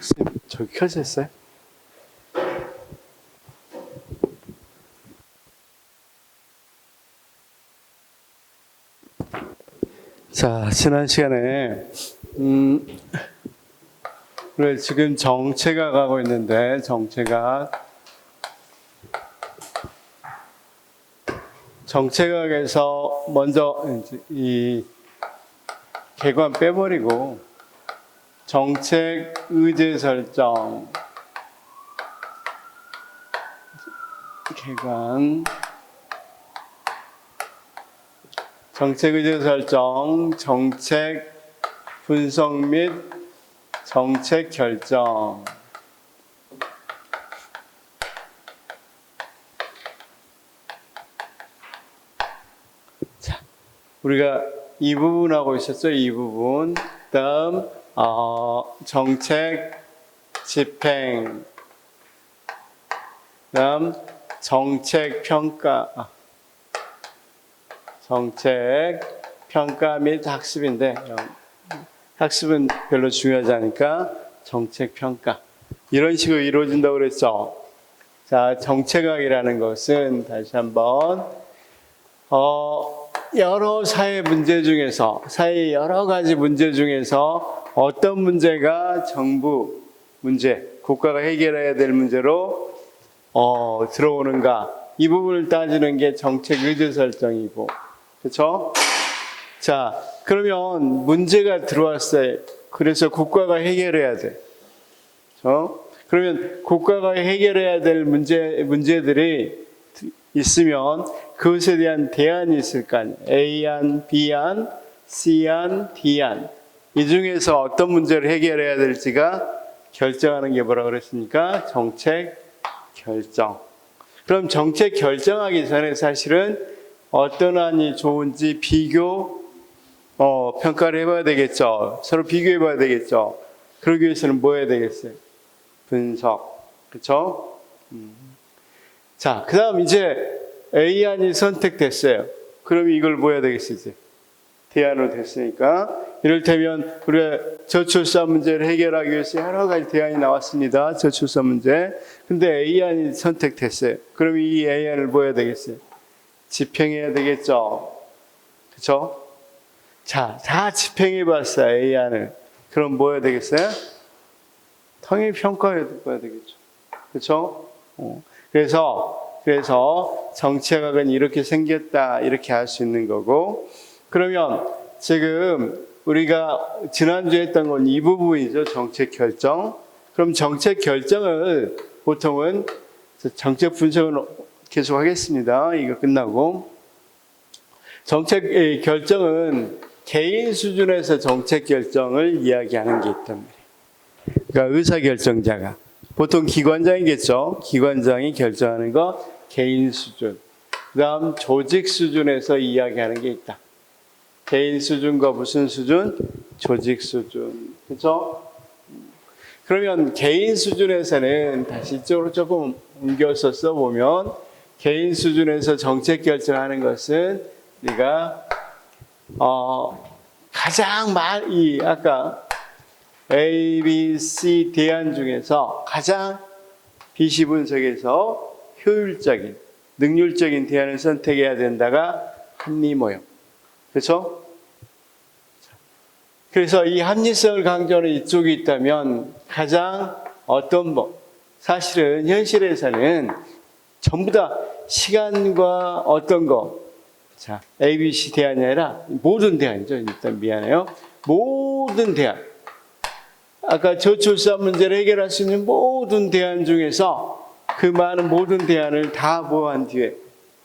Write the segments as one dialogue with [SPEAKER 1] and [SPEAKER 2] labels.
[SPEAKER 1] 선생님, 저기 켜져 있어요? 자, 지난 시간에, 우리 지금 정체가 가고 있는데, 정체각에서 먼저 이 개관 빼버리고, 정책 의제 설정, 개관, 정책 의제 설정, 정책 분석 및 정책 결정. 자, 우리가 이 부분 하고 있었죠? 이 부분. 다음 정책 집행. 다음 정책 평가. 정책 평가 및 학습인데 학습은 별로 중요하지 않으니까 정책 평가 이런 식으로 이루어진다고 그랬죠. 자, 정책학이라는 것은 다시 한번 여러 사회 문제 중에서 사회 여러 가지 문제 중에서 어떤 문제가 정부 문제, 국가가 해결해야 될 문제로 들어오는가 이 부분을 따지는 게 정책 의제 설정이고, 그렇죠? 자, 그러면 문제가 들어왔어요. 그래서 국가가 해결해야 돼. 그렇죠? 그러면 국가가 해결해야 될 문제들이 있으면 그것에 대한 대안이 있을 거 아니에요. A안, B안, C안, D안. 이 중에서 어떤 문제를 해결해야 될지가 결정하는 게 뭐라고 그랬습니까? 정책 결정. 그럼 정책 결정하기 전에 사실은 어떤 안이 좋은지 평가를 해봐야 되겠죠. 서로 비교해봐야 되겠죠. 그러기 위해서는 뭐 해야 되겠어요? 분석. 그렇죠? 자, 그 다음 이제 A안이 선택됐어요. 그럼 이걸 뭐 해야 되겠어요? 이제 대안으로 됐으니까. 이를테면 우리가 저출산 문제를 해결하기 위해서 여러 가지 대안이 나왔습니다. 저출산 문제. 근데 A안이 선택됐어요. 그럼 이 A안을 뭐 해야 되겠어요? 집행해야 되겠죠. 그렇죠? 자, 다 집행해 봤어요. A안을. 그럼 뭐 해야 되겠어요? 당연히 평가해야 되겠죠. 그렇죠? 그래서 정책학은 이렇게 생겼다. 이렇게 할 수 있는 거고. 그러면 지금 우리가 지난주에 했던 건 이 부분이죠. 정책 결정. 그럼 정책 결정을 보통은 정책 분석은 계속 하겠습니다. 이거 끝나고. 정책 결정은 개인 수준에서 정책 결정을 이야기하는 게 있단 말이에요. 그러니까 의사결정자가. 보통 기관장이겠죠. 기관장이 결정하는 거 개인 수준. 그 다음 조직 수준에서 이야기하는 게 있다. 개인 수준과 무슨 수준? 조직 수준. 그렇죠? 그러면 개인 수준에서는 다시 이쪽으로 조금 옮겨서 써보면 개인 수준에서 정책 결정하는 것은 우리가 가장 아까 A, B, C 대안 중에서 가장 BC 분석에서 효율적인, 능률적인 대안을 선택해야 된다가 합리모형. 그렇죠? 그래서 이 합리성을 강조하는 이쪽이 있다면 가장 사실은 현실에서는 전부 다 시간과 자, A, B, C 대안이 아니라 모든 대안이죠. 일단 미안해요. 모든 대안. 아까 저출산 문제를 해결할 수 있는 모든 대안 중에서 그 많은 모든 대안을 다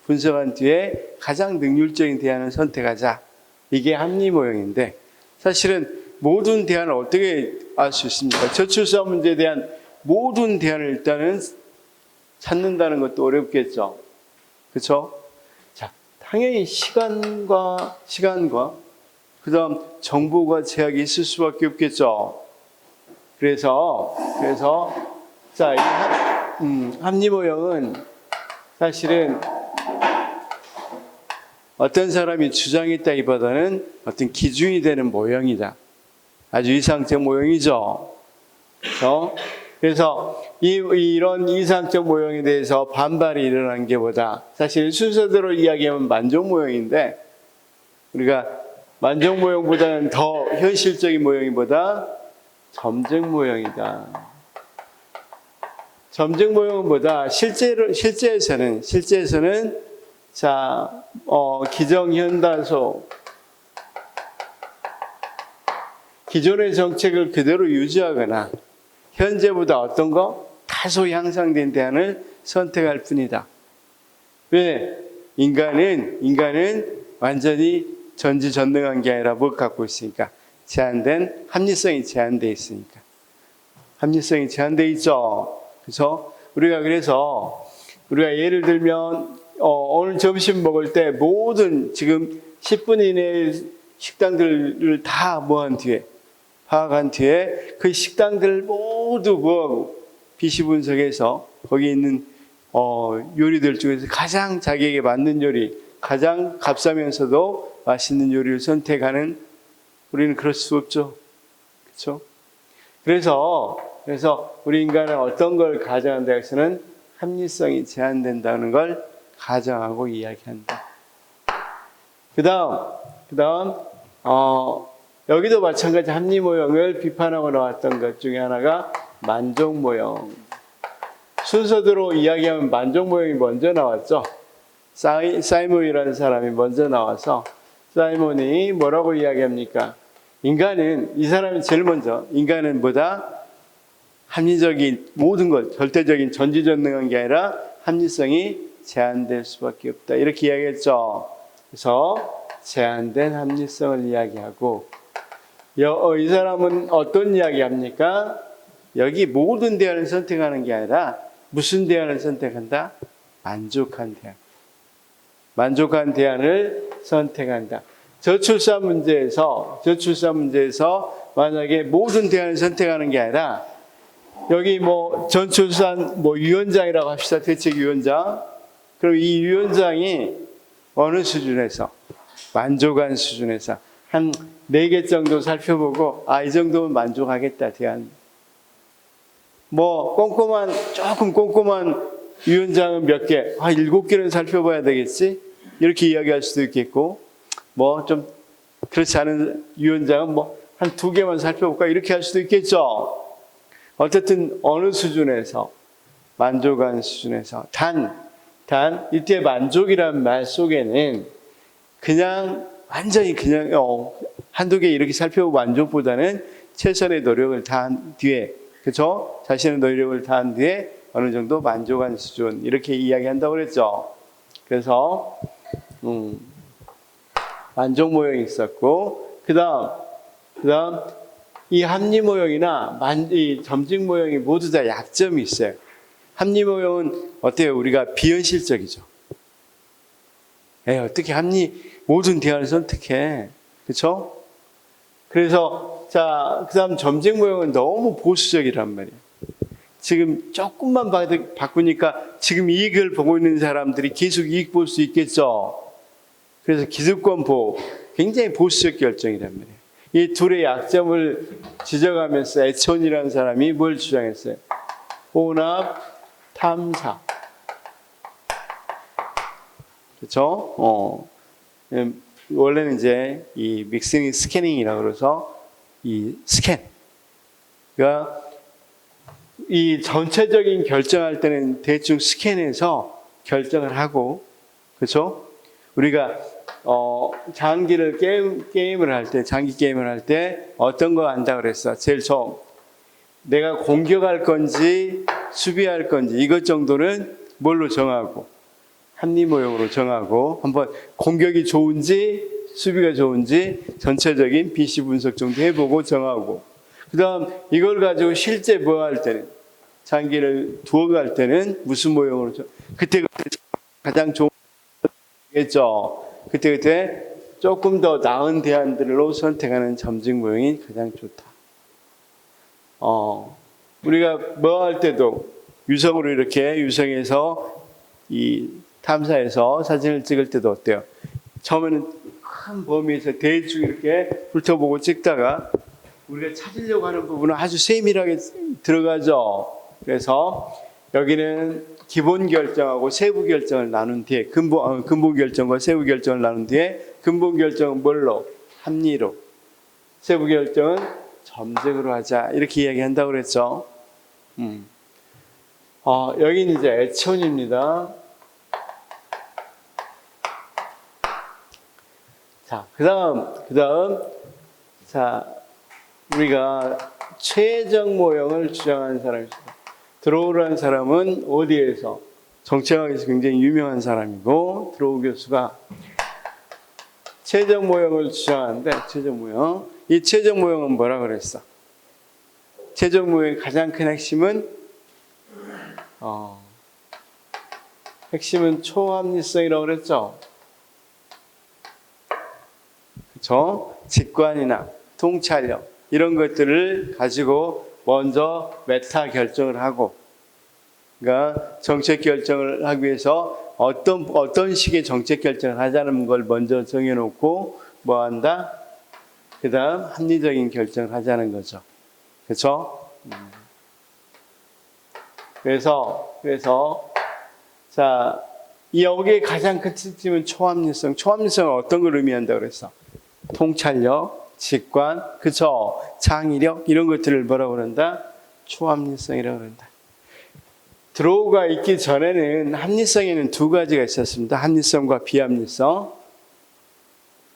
[SPEAKER 1] 분석한 뒤에 가장 능률적인 대안을 선택하자. 이게 합리모형인데 사실은 모든 대안을 어떻게 알 수 있습니까? 저출산 문제에 대한 모든 대안을 일단은 찾는다는 것도 어렵겠죠. 그렇죠? 자, 당연히 시간과 그다음 정보가 제약이 있을 수밖에 없겠죠. 그래서 자, 이 합리모형은 사실은 어떤 사람이 주장했다기보다는 어떤 기준이 되는 모형이다. 아주 이상적 모형이죠. 그래서 이런 이상적 모형에 대해서 반발이 일어난 게보다 사실 순서대로 이야기하면 만족 모형인데 우리가 만족 모형보다는 더 현실적인 모형이보다 점증 모형이다. 점증 모형보다 실제에서는 자 기정현다소 기존의 정책을 그대로 유지하거나 현재보다 어떤 거 다소 향상된 대안을 선택할 뿐이다. 왜? 인간은 완전히 전지전능한 게 아니라 뭘 갖고 있으니까 제한된 합리성이 제한되어 있으니까 합리성이 제한되어 있죠. 그래서 우리가 예를 들면 오늘 점심 먹을 때 모든 지금 10분 이내에 식당들을 다 파악한 뒤에 그 식당들 모두 뭐하고 PC 분석해서 거기 있는 요리들 중에서 가장 자기에게 맞는 요리, 가장 값싸면서도 맛있는 요리를 선택하는 우리는 그럴 수 없죠. 그렇죠? 그래서 우리 인간은 어떤 걸 가정한다 해서는 합리성이 제한된다는 걸 가정하고 이야기한다. 그다음 여기도 마찬가지 합리 모형을 비판하고 나왔던 것 중에 하나가 만족 모형. 순서대로 이야기하면 만족 모형이 먼저 나왔죠. 사이몬이라는 사람이 먼저 나와서 사이몬이 뭐라고 이야기합니까? 이 사람이 제일 먼저 인간은 보다 합리적인 모든 것, 절대적인 전지전능한 게 아니라 합리성이 제한될 수밖에 없다. 이렇게 이야기했죠. 그래서 제한된 합리성을 이야기하고 이 사람은 어떤 이야기합니까? 여기 모든 대안을 선택하는 게 아니라 무슨 대안을 선택한다? 만족한 대안을 선택한다. 저출산 문제에서 만약에 모든 대안을 선택하는 게 아니라 여기 전출산 위원장이라고 합시다. 대책위원장. 그럼 이 위원장이 어느 수준에서 만족한 수준에서 한 4개 정도 살펴보고 이 정도면 만족하겠다. 대안. 조금 꼼꼼한 위원장은 몇 개, 7개는 살펴봐야 되겠지? 이렇게 이야기할 수도 있겠고, 좀 그렇지 않은 위원장은 한 2개만 살펴볼까? 이렇게 할 수도 있겠죠? 어쨌든 어느 수준에서, 만족한 수준에서. 이때 만족이라는 말 속에는 완전히 한두 개 이렇게 살펴보고 만족보다는 최선의 노력을 다한 뒤에, 그렇죠? 자신의 노력을 다한 뒤에 어느 정도 만족한 수준 이렇게 이야기한다고 그랬죠. 그래서 만족 모형이 있었고 그다음 이 합리 모형이나 이 점증 모형이 모두 다 약점이 있어요. 합리 모형은 어때요? 우리가 비현실적이죠. 어떻게 모든 대안을 선택해? 그렇죠? 그래서 그다음 점증 모형은 너무 보수적이란 말이에요. 지금 조금만 바꾸니까 지금 이익을 보고 있는 사람들이 계속 이익 볼 수 있겠죠. 그래서 기득권 보호, 굉장히 보수적 결정이란 말이에요. 이 둘의 약점을 지적하면서 에촌이라는 사람이 뭘 주장했어요? 혼합, 탐사. 그렇죠? 원래는 이제 이 믹싱 스캐닝이라고 그래서 이 그러니까 이 전체적인 결정할 때는 대충 스캔해서 결정을 하고, 그렇죠? 우리가 장기를 게임을 할 때, 장기 게임을 할 때 어떤 거 한다 그랬어? 제일 처음 내가 공격할 건지 수비할 건지 이것 정도는 뭘로 정하고 합리 모형으로 정하고 한번 공격이 좋은지 수비가 좋은지 전체적인 BC 분석 정도 해보고 정하고, 그 다음 이걸 가지고 실제 할 때는 장기를 두어갈 때는 무슨 모형으로 그때 가장 좋은 겠죠. 그때 조금 더 나은 대안들로 선택하는 점증 모형이 가장 좋다. 우리가 할 때도 유성으로 이렇게 유성해서 이 탐사해서 사진을 찍을 때도 어때요? 처음에는 큰 범위에서 대충 이렇게 훑어보고 찍다가 우리가 찾으려고 하는 부분은 아주 세밀하게 들어가죠. 그래서 여기는 기본 결정하고 세부 결정을 나눈 뒤에 근본 결정과 세부 결정을 나눈 뒤에 근본 결정은 뭘로? 합리로. 세부 결정은 점적으로 하자. 이렇게 이야기한다고 그랬죠. 여기는 이제 애천입니다. 자, 그 다음, 자, 우리가 최적 모형을 주장하는 사람이 있습니다. 드로우라는 사람은 어디에서? 정치학에서 굉장히 유명한 사람이고, 드로우 교수가 최적 모형을 주장하는데, 최적 모형. 이 최적 모형은 뭐라 그랬어? 최적 모형의 가장 큰 핵심은, 핵심은 초합리성이라고 그랬죠? 그렇죠? 직관이나 통찰력 이런 것들을 가지고 먼저 메타 결정을 하고, 그러니까 정책 결정을 하기 위해서 어떤 식의 정책 결정을 하자는 걸 먼저 정해놓고 뭐 한다? 그 다음 합리적인 결정을 하자는 거죠. 그렇죠? 그래서 자, 여기에 가장 큰 특징은 초합리성. 초합리성은 어떤 걸 의미한다고 그랬어? 통찰력, 직관, 그쵸? 창의력 이런 것들을 뭐라고 그런다? 초합리성이라고 그런다. 드로우가 있기 전에는 합리성에는 두 가지가 있었습니다. 합리성과 비합리성.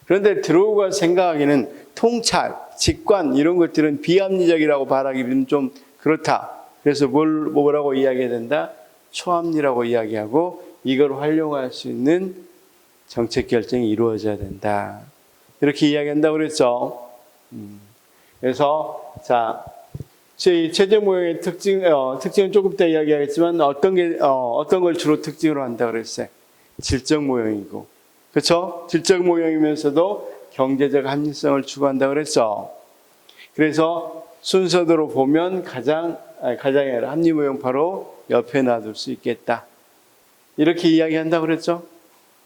[SPEAKER 1] 그런데 드로우가 생각하기에는 통찰, 직관 이런 것들은 비합리적이라고 말하기는 좀 그렇다. 그래서 뭐라고 이야기해야 된다? 초합리라고 이야기하고 이걸 활용할 수 있는 정책 결정이 이루어져야 된다. 이렇게 이야기한다고 그랬죠. 그래서 자, 제 최적 모형의 특징은 조금 이따 이야기하겠지만 어떤 걸 주로 특징으로 한다고 그랬어요. 질적 모형이고, 그렇죠? 질적 모형이면서도 경제적 합리성을 추구한다고 그랬죠. 그래서 순서대로 보면 가장이 아니라 합리 모형 바로 옆에 놔둘 수 있겠다. 이렇게 이야기한다고 그랬죠.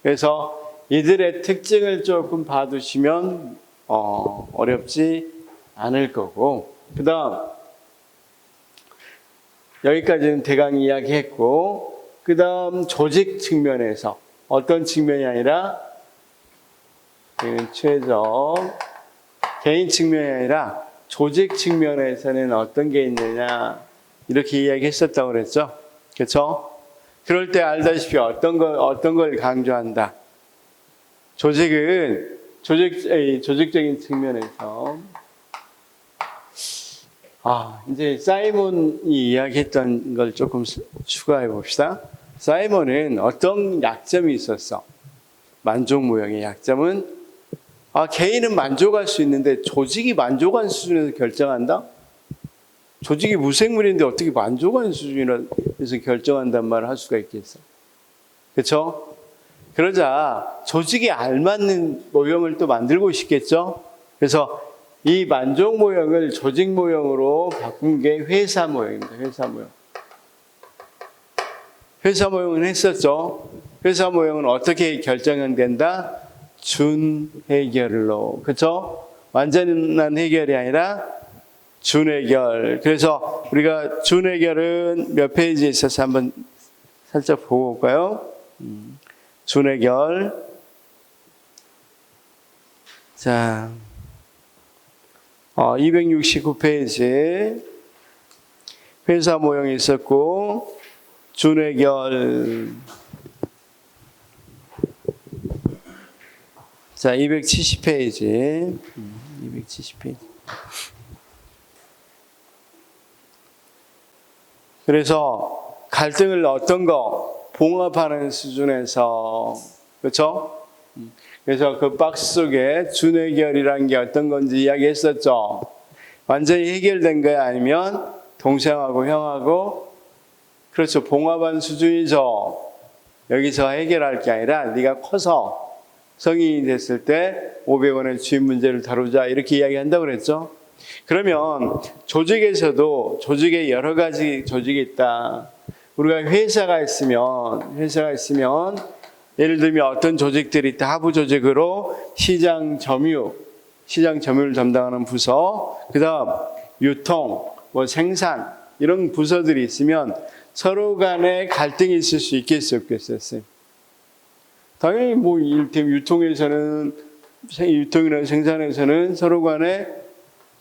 [SPEAKER 1] 그래서 이들의 특징을 조금 봐두시면 어렵지 않을 거고, 그 다음 여기까지는 대강 이야기했고, 그 다음 조직 측면에서 어떤 측면이 아니라 최적 개인 측면이 아니라 조직 측면에서는 어떤 게 있느냐 이렇게 이야기했었다고 그랬죠. 그렇죠? 그럴 때 알다시피 어떤 걸 강조한다. 조직적인 측면에서 이제 사이먼이 이야기했던 걸 조금 추가해 봅시다. 사이먼은 어떤 약점이 있었어? 만족 모형의 약점은 개인은 만족할 수 있는데 조직이 만족한 수준에서 결정한다? 조직이 무생물인데 어떻게 만족한 수준에서 결정한단 말을 할 수가 있겠어? 그렇죠? 그러자 조직에 알맞는 모형을 또 만들고 싶겠죠? 그래서 이 만족 모형을 조직 모형으로 바꾼 게 회사 모형입니다. 회사 모형. 회사 모형은 했었죠. 회사 모형은 어떻게 결정된다? 준해결로. 그렇죠? 완전한 해결이 아니라 준해결. 그래서 우리가 준해결은 몇 페이지에 있어서 한번 살짝 보고 올까요? 준해결. 자, 269페이지 회사 모형이 있었고 준해결. 자, 270페이지. 270페이지. 그래서 갈등을 어떤 거 봉합하는 수준에서, 그렇죠? 그래서 그 박스 속에 준해결이라는 게 어떤 건지 이야기했었죠. 완전히 해결된 거야? 아니면 동생하고 형하고, 그렇죠, 봉합한 수준이죠. 여기서 해결할 게 아니라 네가 커서 성인이 됐을 때 500원의 주인 문제를 다루자 이렇게 이야기한다고 그랬죠. 그러면 조직에서도 조직에 여러 가지 조직이 있다. 우리가 회사가 있으면 예를 들면 어떤 조직들이 있다. 하부 조직으로 시장 점유를 담당하는 부서, 그 다음 유통, 뭐 생산, 이런 부서들이 있으면 서로 간에 갈등이 있을 수 있겠어요, 없겠어요? 당연히 뭐 이를테면 유통이나 생산에서는 서로 간에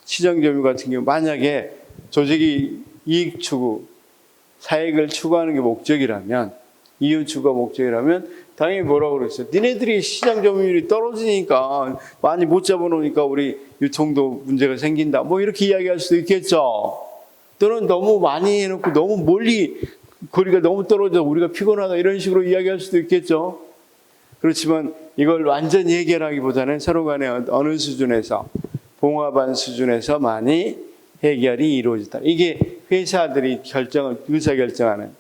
[SPEAKER 1] 시장 점유 같은 경우 만약에 조직이 이익 추구, 사익을 추구하는 게 목적이라면, 이윤 추구가 목적이라면 당연히 뭐라고 그랬어요? 니네들이 시장 점유율이 떨어지니까 많이 못 잡아놓으니까 우리 유통도 문제가 생긴다. 뭐 이렇게 이야기할 수도 있겠죠. 또는 너무 많이 해놓고 너무 멀리 거리가 너무 떨어져 우리가 피곤하다 이런 식으로 이야기할 수도 있겠죠. 그렇지만 이걸 완전히 해결하기보다는 서로 간에 어느 수준에서 봉합한 수준에서 많이 해결이 이루어졌다. 이게 회사들이 의사결정하는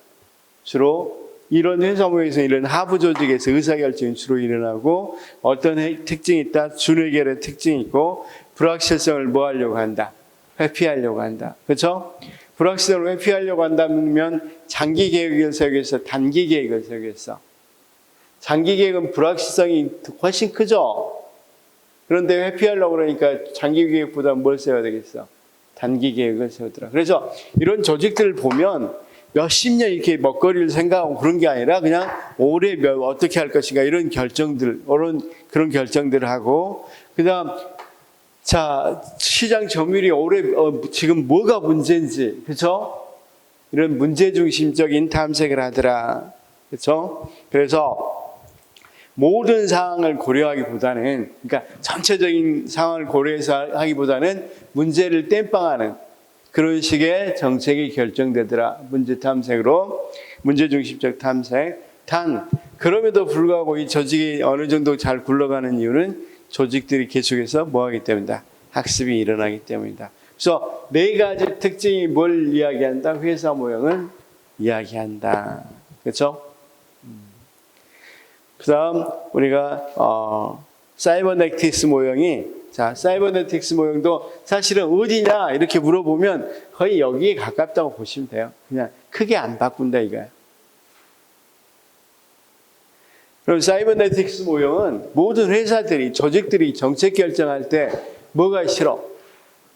[SPEAKER 1] 주로 이런 회사 모임에서 이런 하부 조직에서 의사결정이 주로 일어나고 어떤 특징이 있다. 준해결의 특징이 있고 불확실성을 뭐 하려고 한다. 회피하려고 한다. 그렇죠? 불확실성을 회피하려고 한다면 장기 계획을 세우겠어. 단기 계획을 세우겠어. 장기 계획은 불확실성이 훨씬 크죠. 그런데 회피하려고 그러니까 장기 계획보다 뭘 세워야 되겠어? 단기 계획을 세우더라. 그래서 이런 조직들을 보면 몇십 년 이렇게 먹거리를 생각하고 그런 게 아니라 그냥 올해 어떻게 할 것인가 이런 그런 결정들을 하고 그다음 자 시장 점유율이 올해 지금 뭐가 문제인지 그렇죠? 이런 문제 중심적인 탐색을 하더라. 그렇죠? 그래서 모든 상황을 고려하기보다는 그러니까 전체적인 상황을 고려해서 하기보다는 문제를 땜빵하는 그런 식의 정책이 결정되더라. 문제 탐색으로 문제 중심적 탐색. 그럼에도 불구하고 이 조직이 어느 정도 잘 굴러가는 이유는 조직들이 계속해서 뭐하기 때문이다. 학습이 일어나기 때문이다. 그래서 네 가지 특징이 뭘 이야기한다? 회사 모형을 이야기한다. 그렇죠? 그 다음 우리가 사이버네틱스 모형이 사이버네틱스 모형도 사실은 어디냐 이렇게 물어보면 거의 여기에 가깝다고 보시면 돼요. 그냥 크게 안 바꾼다 이거예요. 그럼 사이버네틱스 모형은 모든 회사들이 조직들이 정책 결정할 때 뭐가 싫어?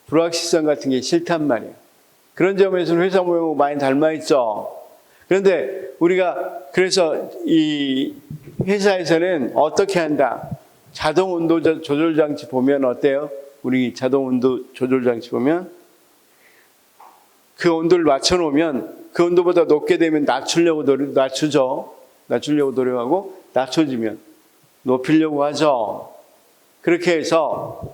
[SPEAKER 1] 불확실성 같은 게 싫단 말이에요. 그런 점에서는 회사 모형하고 많이 닮아있죠. 그런데 우리가 그래서 이 회사에서는 어떻게 한다? 자동 온도 조절 장치 보면 어때요? 우리 자동 온도 조절 장치 보면 그 온도를 맞춰 놓으면 그 온도보다 높게 되면 낮추죠. 낮추려고 노력하고 낮춰지면 높이려고 하죠. 그렇게 해서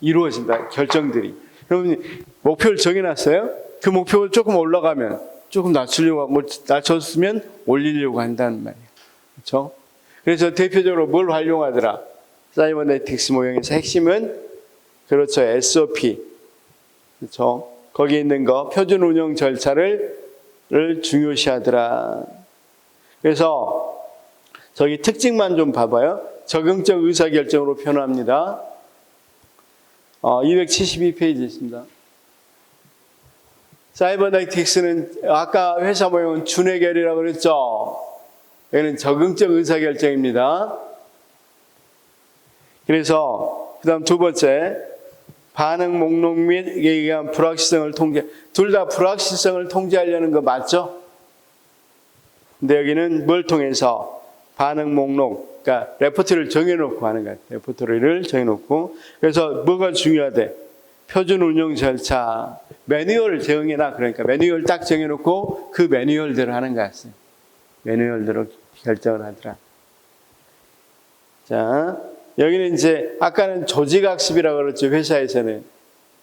[SPEAKER 1] 이루어진다. 결정들이. 그러면 목표를 정해놨어요. 그 목표가 조금 올라가면 조금 낮추려고 하고 낮췄으면 올리려고 한다는 말이에요. 그렇죠? 그래서 대표적으로 뭘 활용하더라? 사이버네틱스 모형에서 핵심은 그렇죠. SOP. 그렇죠? 거기에 있는 거 표준 운영 절차를 중요시하더라. 그래서 저기 특징만 좀 봐봐요. 적응적 의사결정으로 표현합니다. 272페이지 있습니다. 사이버네틱스는 아까 회사 모형은 준해결이라고 그랬죠. 여기는 적응적 의사결정입니다. 그래서 그 다음 두 번째 반응 목록 및 얘기한 불확실성을 통제. 둘 다 불확실성을 통제하려는 거 맞죠? 근데 여기는 뭘 통해서 반응 목록, 그러니까 레포트를 정해놓고 하는 거예요. 레포트를 정해놓고. 그래서 뭐가 중요하대? 표준 운영 절차, 매뉴얼을 정해놔. 그러니까 매뉴얼 딱 정해놓고 그 매뉴얼대로 하는 거였어요. 매뉴얼대로 결정을 하더라. 자, 여기는 이제 아까는 조직학습이라고 그랬죠. 회사에서는.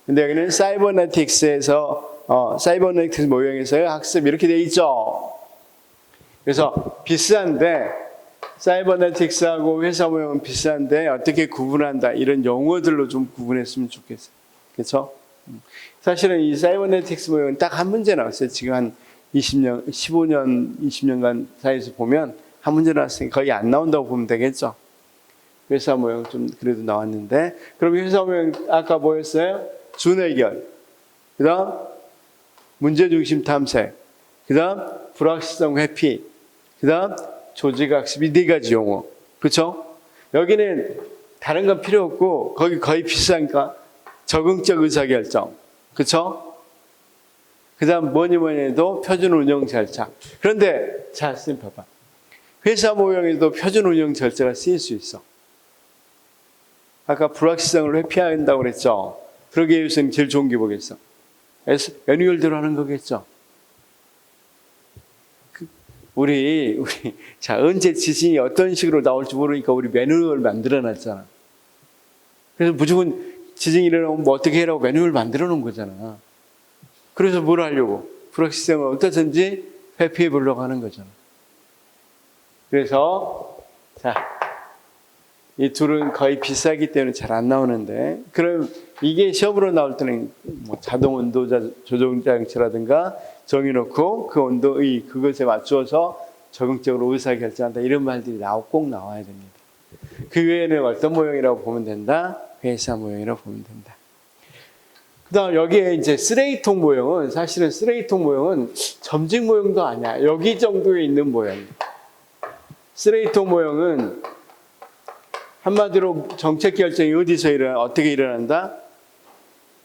[SPEAKER 1] 근데 여기는 사이버네틱스에서 사이버네틱스 모형에서의 학습 이렇게 돼 있죠. 그래서 비슷한데 사이버네틱스하고 회사 모형은 비슷한데 어떻게 구분한다 이런 용어들로 좀 구분했으면 좋겠어요. 그렇죠? 사실은 이 사이버네틱스 모형은 딱 한 문제 나왔어요. 지금 한 20년, 15년, 20년간 사이에서 보면 한 문제 나왔으니까 거의 안 나온다고 보면 되겠죠. 회사 모형 좀 그래도 나왔는데 그럼 회사 모형 아까 뭐였어요? 준해결, 그 다음 문제중심 탐색, 그 다음 불확실성 회피, 그 다음 조직학습 이 네 가지 용어. 그렇죠? 여기는 다른 건 필요 없고 거기 거의 비슷하니까 적응적 의사결정. 그렇죠? 그다음 뭐니 해도 표준 운영 절차. 그런데 자, 선생님 봐봐. 회사 모형에도 표준 운영 절차가 쓰일 수 있어. 아까 불확실성을 회피한다고 그랬죠. 그러기 위해서는 제일 좋은 게 뭐겠어? 매뉴얼대로 하는 거겠죠. 우리 자, 언제 지진이 어떤 식으로 나올지 모르니까 우리 매뉴얼 만들어 놨잖아. 그래서 무조건 지진이 일어나면 뭐 어떻게 해라고 매뉴얼 만들어 놓은 거잖아. 그래서 뭘 하려고? 불확실성을 어떻든지 회피해 보려고 하는 거잖아. 그래서 자, 이 둘은 거의 비슷하기 때문에 잘 안 나오는데, 그럼 이게 시험으로 나올 때는 뭐 자동 온도 조정 장치라든가 정해놓고 그 온도의 그것에 맞추어서 적응적으로 의사결정한다, 이런 말들이 꼭 나와야 됩니다. 그 외에는 어떤 모형이라고 보면 된다? 회사 모형이라고 보면 된다. 그 다음 여기에 이제 쓰레기통 모형은, 사실은 쓰레기통 모형은 점직 모형도 아니야. 여기 정도에 있는 모형이야. 쓰레기통 모형은 한마디로 정책 결정이 어디서 어떻게 일어난다?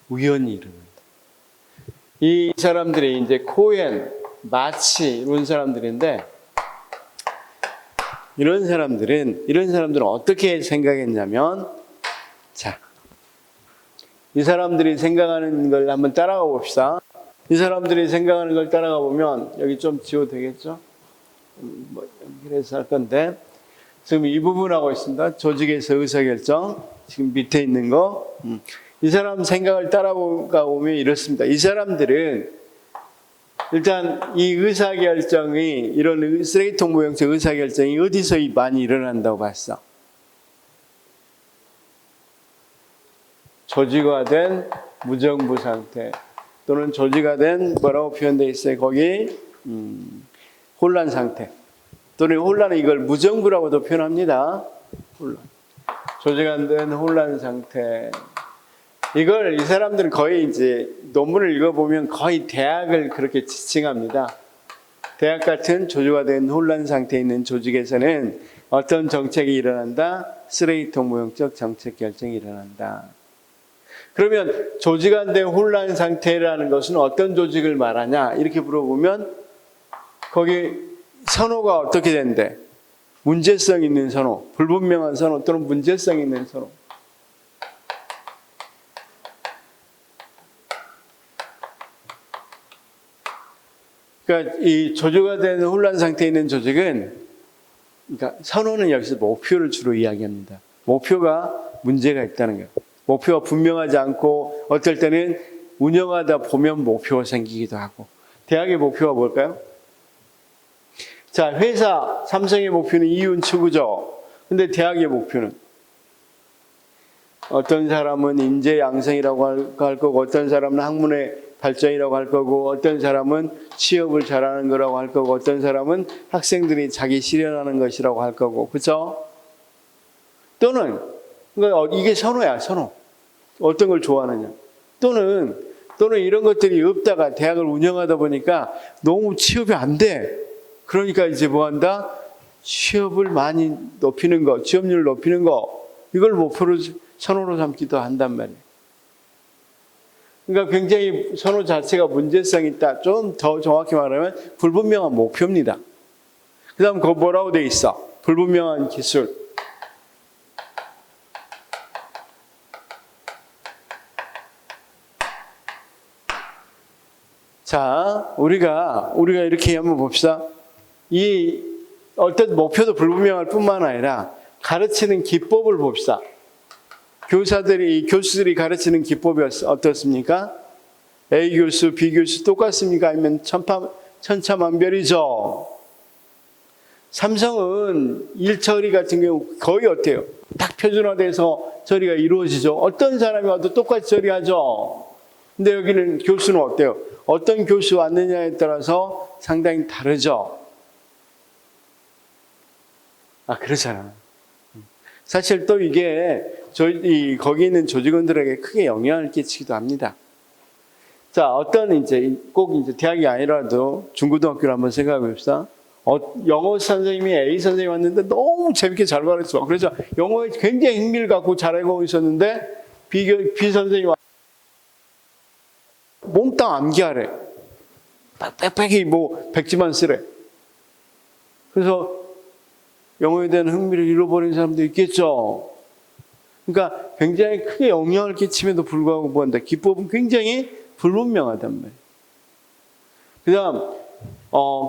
[SPEAKER 1] 우연히 일어난다. 이 사람들이 이제 코엔, 마치 이런 사람들인데, 이런 사람들은 어떻게 생각했냐면, 자, 이 사람들이 생각하는 걸 한번 따라가 봅시다. 이 사람들이 생각하는 걸 따라가 보면, 여기 좀 지워도 되겠죠? 뭐, 그래서 할 건데, 지금 이 부분 하고 있습니다. 조직에서 의사결정. 지금 밑에 있는 거. 이 사람 생각을 따라가 보면 이렇습니다. 이 사람들은 일단 이 의사결정이, 이런 쓰레기통 모형적 의사결정이 어디서 많이 일어난다고 봤어? 조직화된 무정부 상태, 또는 조직화된 뭐라고 표현되어 있어요? 거기 혼란 상태, 또는 혼란은 이걸 무정부라고도 표현합니다. 혼란. 조직화된 혼란 상태. 이걸 이 사람들은 거의 이제 논문을 읽어보면 거의 대학을 그렇게 지칭합니다. 대학 같은 조직화된 혼란 상태에 있는 조직에서는 어떤 정책이 일어난다? 쓰레기통 모형적 정책 결정이 일어난다. 그러면 조직화된 혼란 상태라는 것은 어떤 조직을 말하냐? 이렇게 물어보면 거기 선호가 어떻게 된대? 문제성 있는 선호, 불분명한 선호, 또는 문제성 있는 선호. 그러니까 이 조직화된 혼란 상태에 있는 조직은, 그러니까 선호는 여기서 목표를 주로 이야기합니다. 목표가 문제가 있다는 거예요. 목표가 분명하지 않고, 어떨 때는 운영하다 보면 목표가 생기기도 하고. 대학의 목표가 뭘까요? 자, 회사 삼성의 목표는 이윤 추구죠. 근데 대학의 목표는, 어떤 사람은 인재 양성이라고 할 거고, 어떤 사람은 학문의 발전이라고 할 거고, 어떤 사람은 취업을 잘하는 거라고 할 거고, 어떤 사람은 학생들이 자기 실현하는 것이라고 할 거고, 그렇죠? 또는 그러니까 이게 선호야, 선호. 어떤 걸 좋아하느냐. 또는 이런 것들이 없다가 대학을 운영하다 보니까 너무 취업이 안 돼. 그러니까 이제 뭐 한다? 취업을 많이 높이는 거, 취업률을 높이는 거, 이걸 목표로 선호로 삼기도 한단 말이에요. 그러니까 굉장히 선호 자체가 문제성이 있다. 좀 더 정확히 말하면 불분명한 목표입니다. 그 다음 그거 뭐라고 돼 있어? 불분명한 기술. 자, 우리가 이렇게 한번 봅시다. 이 어떤 목표도 불분명할 뿐만 아니라 가르치는 기법을 봅시다. 교수들이 가르치는 기법이 어떻습니까? A 교수, B 교수 똑같습니까? 아니면 천차만별이죠. 삼성은 일 처리 같은 경우 거의 어때요? 딱 표준화돼서 처리가 이루어지죠. 어떤 사람이 와도 똑같이 처리하죠. 근데 여기는 교수는 어때요? 어떤 교수 왔느냐에 따라서 상당히 다르죠. 그렇잖아. 사실 또 이게 거기 있는 조직원들에게 크게 영향을 끼치기도 합니다. 자, 꼭 대학이 아니라도 중고등학교를 한번 생각해 봅시다. 영어 선생님이 A 선생님이 왔는데 너무 재밌게 잘 가르쳐. 그래서 영어에 굉장히 흥미를 갖고 잘하고 있었는데 B 선생님이 몽땅 암기하래. 빽빽이 뭐 백지만 쓰래. 그래서 영어에 대한 흥미를 잃어버린 사람도 있겠죠. 그러니까 굉장히 크게 영향을 끼침에도 불구하고 뭐한다. 기법은 굉장히 불분명하단 말이에요. 그 다음,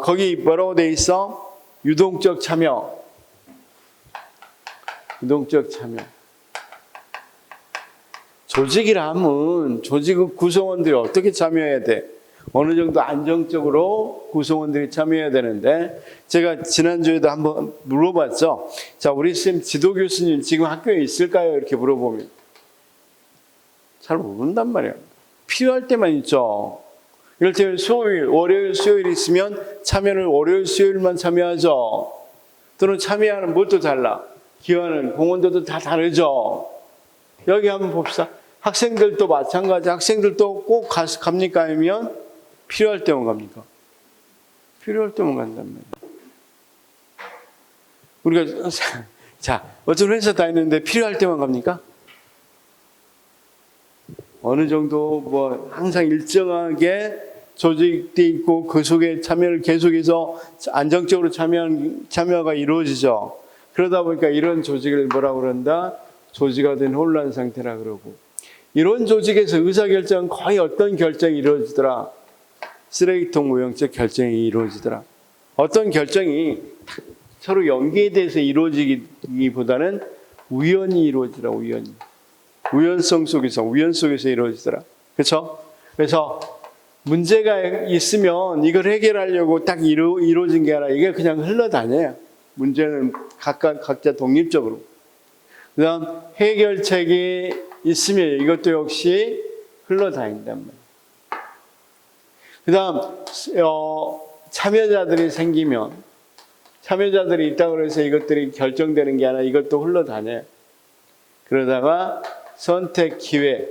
[SPEAKER 1] 거기 뭐라고 돼 있어? 유동적 참여. 유동적 참여. 조직이라 하면 조직 구성원들이 어떻게 참여해야 돼? 어느 정도 안정적으로 구성원들이 참여해야 되는데, 제가 지난주에도 한번 물어봤죠. 자, 우리 쌤 지도 교수님 지금 학교에 있을까요? 이렇게 물어보면 잘 모른단 말이에요. 필요할 때만 있죠. 이를테면 수요일, 월요일, 수요일 있으면 참여를 월요일, 수요일만 참여하죠. 또는 참여하는 것도 달라. 기관은, 공원들도 다 다르죠. 여기 한번 봅시다. 학생들도 마찬가지. 학생들도 꼭 갑니까? 아니면 필요할 때만 갑니까? 필요할 때만 간단 말이에요. 우리가, 자, 어떤 회사 다니는데 필요할 때만 갑니까? 어느 정도 뭐 항상 일정하게 조직돼 있고 그 속에 참여를 계속해서 안정적으로 참여가 이루어지죠. 그러다 보니까 이런 조직을 뭐라고 그런다? 조직화된 혼란 상태라 그러고, 이런 조직에서 의사결정은 거의 어떤 결정이 이루어지더라? 쓰레기통 모형적 결정이 이루어지더라. 어떤 결정이 서로 연계돼서 이루어지기보다는 우연히 이루어지더라. 우연성 속에서, 우연 속에서 이루어지더라. 그렇죠? 그래서 문제가 있으면 이걸 해결하려고 딱 이루어진 게 아니라 이게 그냥 흘러다녀요. 문제는 각자 독립적으로. 그 다음 해결책이 있으면 이것도 역시 흘러다닌단 말이에요. 그 다음 참여자들이 생기면, 참여자들이 있다고 해서 이것들이 결정되는 게 아니라 이것도 흘러다녀요. 그러다가 선택 기회,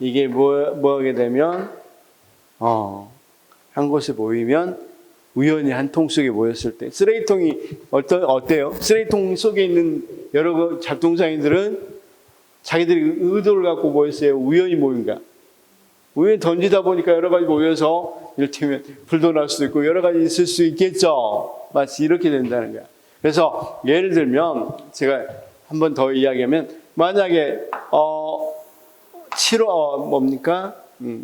[SPEAKER 1] 이게 뭐 하게 되면 한 곳에 모이면 우연히 한 통 속에 모였을 때, 쓰레기통이 어때요? 쓰레기통 속에 있는 여러 잡동사니들은 자기들이 의도를 갖고 모였어요? 우연히 모인 거야? 우연히 던지다 보니까 여러 가지 모여서 이를테면 불도 날 수도 있고 여러 가지 있을 수 있겠죠. 마치 이렇게 된다는 거야. 그래서 예를 들면 제가 한 번 더 이야기하면, 만약에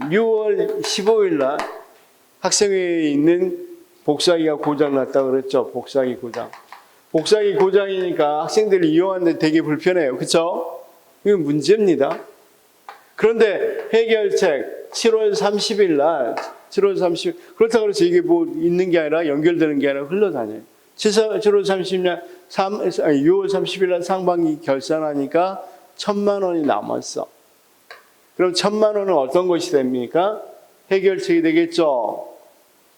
[SPEAKER 1] 6월 15일 날 학생회에 있는 복사기가 고장났다고 그랬죠. 복사기 고장. 복사기 고장이니까 학생들이 이용하는데 되게 불편해요. 그렇죠? 이건 문제입니다. 그런데 해결책 7월 30일 날, 7월 30일, 그렇다고 해서 이게 뭐 있는 게 아니라 연결되는 게 아니라 흘러다녀요. 7월 30일, 6월 30일 날 상반기 결산하니까 1,000만 원이 남았어. 그럼 1,000만 원은 어떤 것이 됩니까? 해결책이 되겠죠.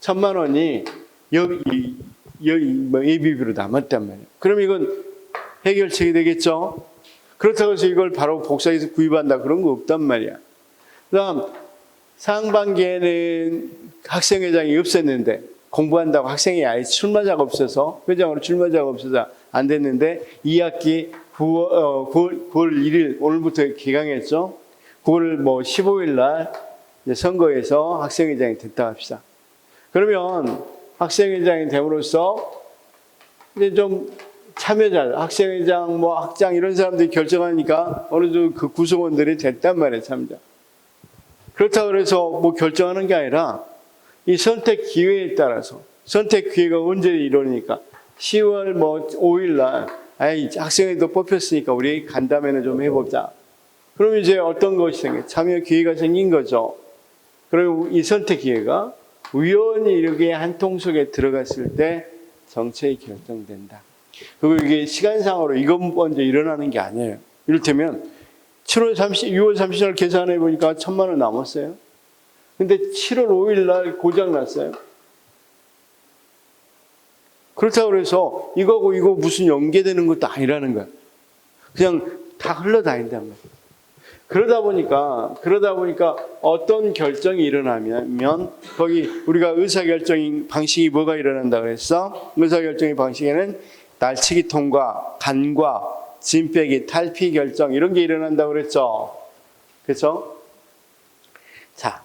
[SPEAKER 1] 1,000만 원이 여기 예비비로 남았단 말이에요. 그럼 이건 해결책이 되겠죠. 그렇다고 해서 이걸 바로 복사해서 구입한다, 그런 거 없단 말이야. 그 다음 상반기에는 학생회장이 없었는데, 공부한다고 학생이 아예 출마 작업 없어서, 회장으로 출마 작업 없어서 안 됐는데 2학기 9월 1일 오늘부터 개강했죠. 9월 15일 날 선거에서 학생회장이 됐다 합시다. 그러면 학생회장이 됨으로써 이제 좀 참여자, 학생회장, 학장 이런 사람들이 결정하니까 어느 정도 그 구성원들이 됐단 말이에요, 참여자. 그렇다고 해서 결정하는 게 아니라 이 선택 기회에 따라서, 선택 기회가 언제 이러니까 10월 5일 날 학생회도 뽑혔으니까 우리 간담회는 좀 해보자. 그럼 이제 어떤 것이 생겨? 참여 기회가 생긴 거죠. 그리고 이 선택 기회가 우연히 이렇게 한 통 속에 들어갔을 때 정책이 결정된다. 그리고 이게 시간상으로 이것 먼저 일어나는 게 아니에요. 이를테면 6월 30일 계산해 보니까 1,000만 원 남았어요. 근데 7월 5일 날 고장 났어요. 그렇다고 해서 이거 무슨 연계되는 것도 아니라는 거야. 그냥 다 흘러다닌단 말이야. 그러다 보니까 어떤 결정이 일어나면 거기 우리가 의사결정 방식이 뭐가 일어난다 그랬어? 의사결정의 방식에는 날치기 통과, 간과, 짐 빼기, 탈피 결정 이런 게 일어난다고 그랬죠. 그렇죠? 자,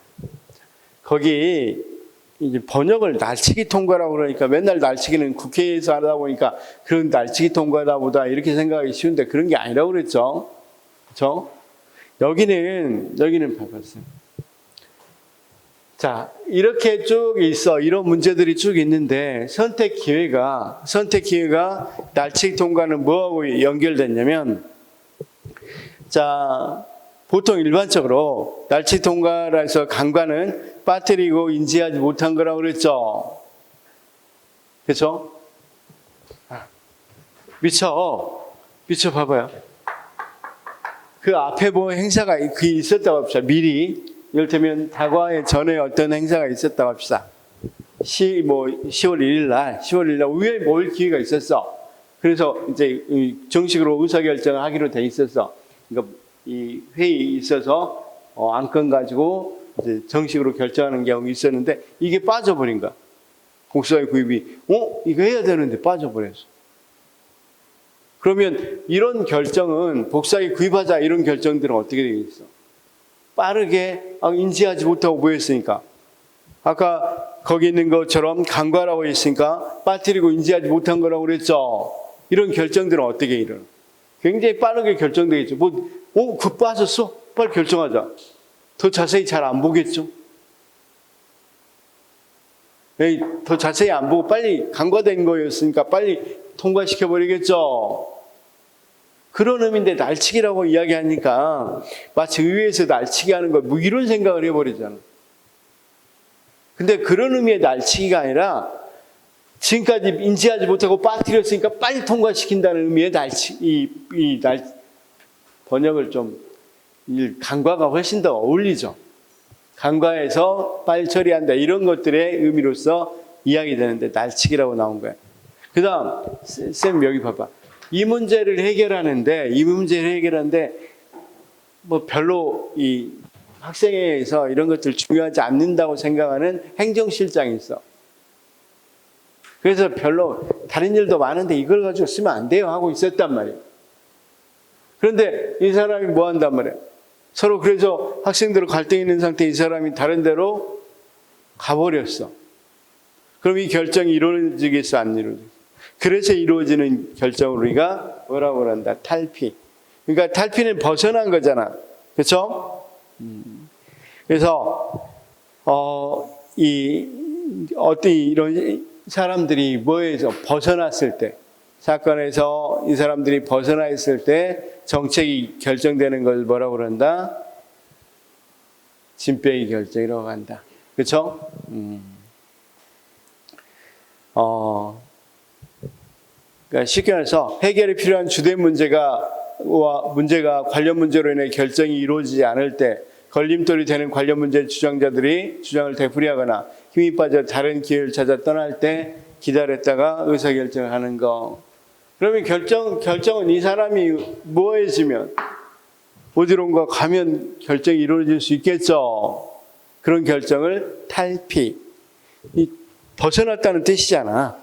[SPEAKER 1] 거기 이제 번역을 날치기 통과라고 그러니까 맨날 날치기는 국회에서 하다 보니까 그런 날치기 통과다 보다 이렇게 생각하기 쉬운데 그런 게 아니라고 그랬죠. 그렇죠? 여기는 봐봤어요. 자, 이렇게 쭉 있어. 이런 문제들이 쭉 있는데 선택 기회가 날치기 통과는 뭐하고 연결됐냐면 자, 보통 일반적으로 날치기 통과라서 간과는 빠뜨리고 인지하지 못한 거라고 그랬죠. 그렇죠? 미처 봐봐요. 그 앞에 뭐 행사가 있었다고 합시다. 미리 이를테면 다과에 전에 어떤 행사가 있었다고 합시다. 10월 1일 날 우연히 모일 기회가 있었어. 그래서 이제 정식으로 의사결정을 하기로 돼 있었어. 그러니까 이 회의 있어서 안건 가지고 이제 정식으로 결정하는 경우가 있었는데 이게 빠져버린 거야. 복사의 구입이 이거 해야 되는데 빠져버렸어. 그러면 이런 결정은 복사기 구입하자 이런 결정들은 어떻게 되겠어? 빠르게 인지하지 못하고 뭐했으니까 아까 거기 있는 것처럼 간과라고 했으니까 빠뜨리고 인지하지 못한 거라고 그랬죠. 이런 결정들은 어떻게 일어나? 굉장히 빠르게 결정되겠죠. 그거 빠졌어? 빨리 결정하자. 더 자세히 잘 안 보겠죠? 더 자세히 안 보고 빨리 간과된 거였으니까 빨리 통과시켜버리겠죠. 그런 의미인데 날치기라고 이야기하니까 마치 의회에서 날치기 하는 거 이런 생각을 해버리잖아. 근데 그런 의미의 날치기가 아니라 지금까지 인지하지 못하고 빠뜨렸으니까 빨리 통과시킨다는 의미의 번역을 좀 간과가 훨씬 더 어울리죠. 간과해서 빨리 처리한다 이런 것들의 의미로서 이야기되는데 날치기라고 나온 거예요. 그 다음 쌤 여기 봐봐. 이 문제를 해결하는데 뭐 별로 이 학생회에서 이런 것들 중요하지 않는다고 생각하는 행정실장이 있어. 그래서 별로 다른 일도 많은데 이걸 가지고 쓰면 안 돼요 하고 있었단 말이에요. 그런데 이 사람이 뭐 한단 말이에요. 서로 그래서 학생들은 갈등이 있는 상태에 이 사람이 다른 데로 가버렸어. 그럼 이 결정이 이루어지겠어 안 이루어지겠어? 그래서 이루어지는 결정을 우리가 뭐라고 한다? 탈피. 그러니까 탈피는 벗어난 거잖아. 그렇죠? 그래서 어떤 이런 사람들이 뭐에서 벗어났을 때 사건에서 이 사람들이 벗어나 있을 때 정책이 결정되는 걸 뭐라고 그런다? 짐 빼기 결정이라고 한다. 그렇죠? 그러니까 쉽게 말해서 해결이 필요한 주된 문제가 관련 문제로 인해 결정이 이루어지지 않을 때 걸림돌이 되는 관련 문제 주장자들이 주장을 되풀이하거나 힘이 빠져 다른 기회를 찾아 떠날 때 기다렸다가 의사결정을 하는 거. 그러면 결정은 이 사람이 뭐해지면 어디론가 가면 결정이 이루어질 수 있겠죠. 그런 결정을 탈피. 벗어났다는 뜻이잖아.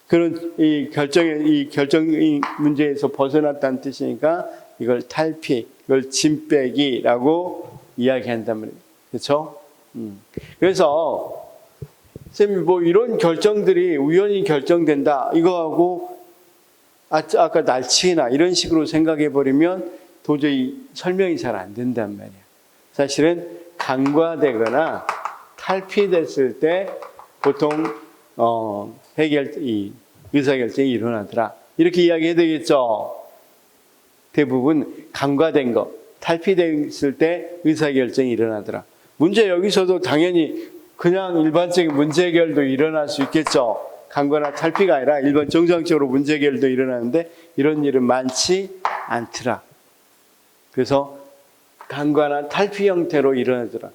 [SPEAKER 1] 그런 이 결정 문제에서 벗어났다는 뜻이니까 이걸 탈피, 이걸 짐 빼기라고 이야기한단 말이에요. 그렇죠? 그래서 쌤이 뭐 이런 결정들이 우연히 결정된다 이거하고 아까 날치기나 이런 식으로 생각해 버리면 도저히 설명이 잘 안 된단 말이야. 사실은 간과되거나 탈피됐을 때 보통 의사결정이 일어나더라. 이렇게 이야기해야 되겠죠. 대부분 간과된 거, 탈피됐을 때 의사결정이 일어나더라. 문제 여기서도 당연히 그냥 일반적인 문제 해결도 일어날 수 있겠죠. 간과나 탈피가 아니라 일반 정상적으로 문제 해결도 일어나는데 이런 일은 많지 않더라. 그래서 간과나 탈피 형태로 일어나더라.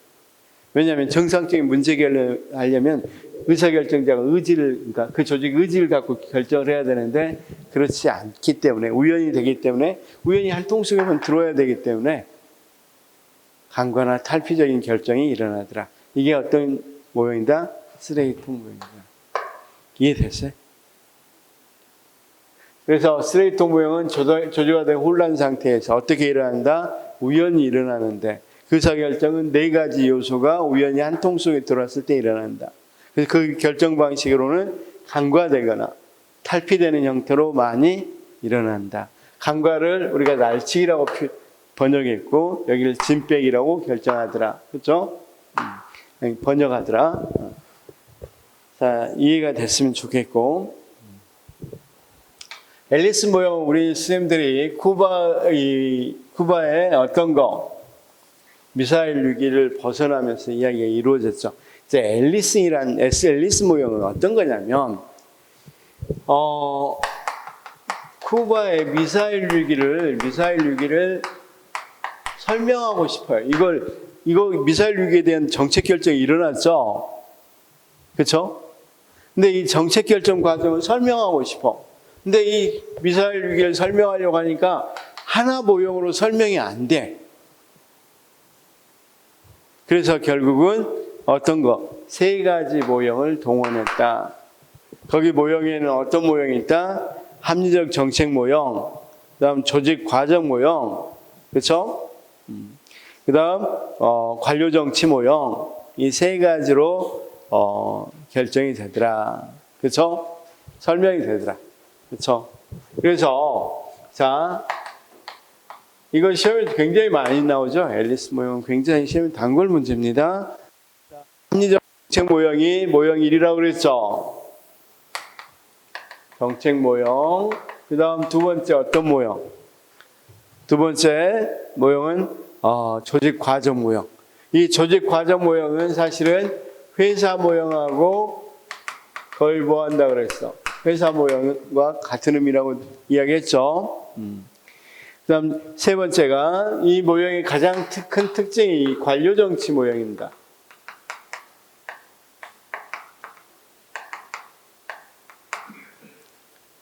[SPEAKER 1] 왜냐하면 정상적인 문제 해결을 하려면 의사결정자가 그러니까 그 조직 의지를 갖고 결정을 해야 되는데 그렇지 않기 때문에 우연히 되기 때문에 우연히 활동 속에만 들어야 되기 때문에 강과나 탈피적인 결정이 일어나더라. 이게 어떤 모형이다? 쓰레기통 모형이다. 이해됐어요? 그래서 쓰레기통 모형은 조조가 된 혼란 상태에서 어떻게 일어난다? 우연히 일어나는데 그 의사결정은 네 가지 요소가 우연히 한 통 속에 들어왔을 때 일어난다. 그래서 그 결정 방식으로는 강과되거나 탈피되는 형태로 많이 일어난다. 강과를 우리가 날치기라고 번역했고 여기를 진빼기라고 결정하더라. 그렇죠? 번역하더라. 자, 이해가 됐으면 좋겠고, 앨리스 모형 우리 선생님들이 쿠바의 어떤 거 미사일 위기를 벗어나면서 이야기가 이루어졌죠. 이제 앨리스 모형은 어떤 거냐면 쿠바의 미사일 위기를 설명하고 싶어요. 이거 미사일 위기에 대한 정책 결정이 일어났죠. 그렇죠? 근데 이 정책 결정 과정을 설명하고 싶어. 근데 이 미사일 위기를 설명하려고 하니까 하나 모형으로 설명이 안 돼. 그래서 결국은 어떤 거? 세 가지 모형을 동원했다. 거기 모형에는 어떤 모형이 있다? 합리적 정책 모형, 그 다음 조직 과정 모형, 그렇죠? 그 다음 관료 정치 모형, 이 세 가지로 결정이 되더라. 그렇죠? 설명이 되더라. 그렇죠? 그래서 자, 이거 시험에 굉장히 많이 나오죠. 앨리스 모형 굉장히 시험에 단골 문제입니다. 합리적 정책 모형이 모형 1이라고 그랬죠. 정책 모형. 그 다음 두 번째 어떤 모형? 두 번째 모형은 조직 과정 모형. 이 조직 과정 모형은 사실은 회사 모형하고 거의 뭐 한다 그랬어? 회사 모형과 같은 의미라고 이야기했죠. 그 다음 세 번째가 이 모형의 가장 큰 특징이 관료 정치 모형입니다.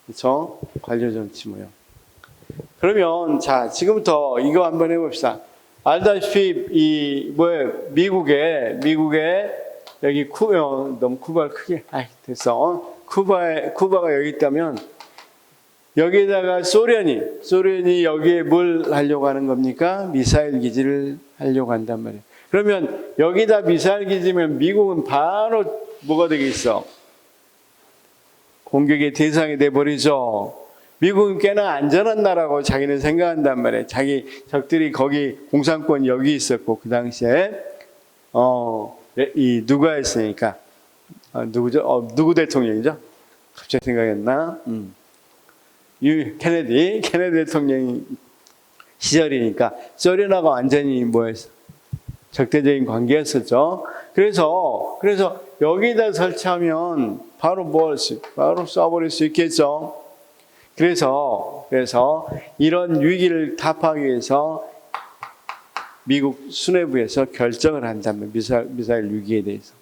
[SPEAKER 1] 그렇죠? 관료 정치 모형. 그러면 자, 지금부터 이거 한번 해봅시다. 알다시피 미국에 여기 너무 쿠바를 크게 됐어. 쿠바가 여기 있다면 여기에다가 소련이 여기에 뭘 하려고 하는 겁니까? 미사일 기지를 하려고 한단 말이에요. 그러면 여기다 미사일 기지면 미국은 바로 뭐가 되겠어? 공격의 대상이 돼버리죠. 미국은 꽤나 안전한 나라고 자기는 생각한단 말이에요. 자기 적들이 거기 공산권 여기 있었고 그 당시에 누가 했으니까 누구죠? 누구 대통령이죠? 갑자기 생각이 안 나? 케네디 대통령 시절이니까 소련하고 완전히 뭐였어? 적대적인 관계였었죠. 그래서 여기다 설치하면 바로 바로 쏴버릴 수 있겠죠. 그래서 이런 위기를 타파하기 위해서 미국 수뇌부에서 결정을 한다면 미사일 위기에 대해서.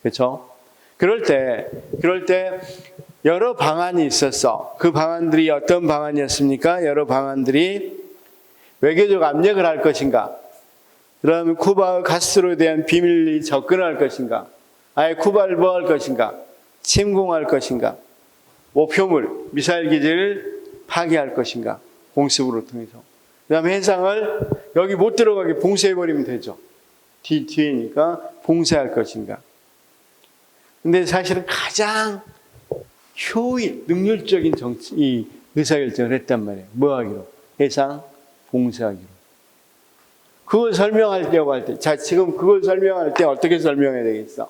[SPEAKER 1] 그렇죠? 그럴 때 여러 방안이 있었어. 그 방안들이 어떤 방안이었습니까? 여러 방안들이 외교적 압력을 할 것인가? 그다음에 쿠바 가스로에 대한 비밀리 접근을 할 것인가? 아예 쿠바를 뭐 할 것인가? 침공할 것인가? 목표물, 미사일 기지를 파괴할 것인가? 공습으로 통해서. 그 다음에 해상을 여기 못 들어가게 봉쇄해버리면 되죠. 뒤에니까 봉쇄할 것인가? 근데 사실은 가장 능률적인 이 의사결정을 했단 말이에요. 뭐 하기로? 해상 봉쇄하기로. 그걸 설명하려고 할 때, 자, 지금 그걸 설명할 때 어떻게 설명해야 되겠어?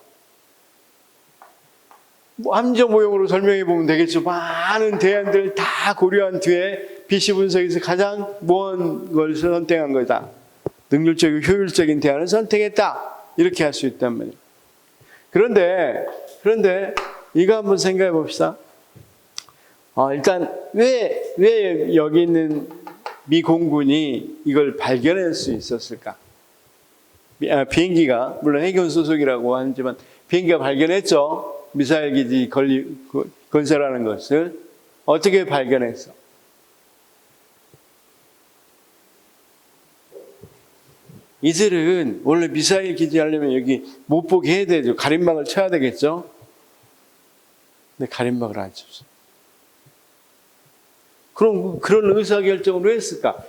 [SPEAKER 1] 함정 모형으로 설명해 보면 되겠죠. 많은 대안들을 다 고려한 뒤에 BC 분석에서 가장 먼 걸 선택한 거다. 능률적이고 효율적인 대안을 선택했다. 이렇게 할 수 있단 말이에요. 그런데 이거 한번 생각해 봅시다. 일단 왜 여기 있는 미 공군이 이걸 발견할 수 있었을까? 비행기가 물론 해군 소속이라고 하지만 비행기가 발견했죠. 미사일 기지 건설하는 것을 어떻게 발견했어? 이들은 원래 미사일 기지하려면 여기 못 보게 해야 되죠. 가림막을 쳐야 되겠죠. 근데 가림막을 안 쳤어. 그럼 그런 의사결정을 왜 했을까?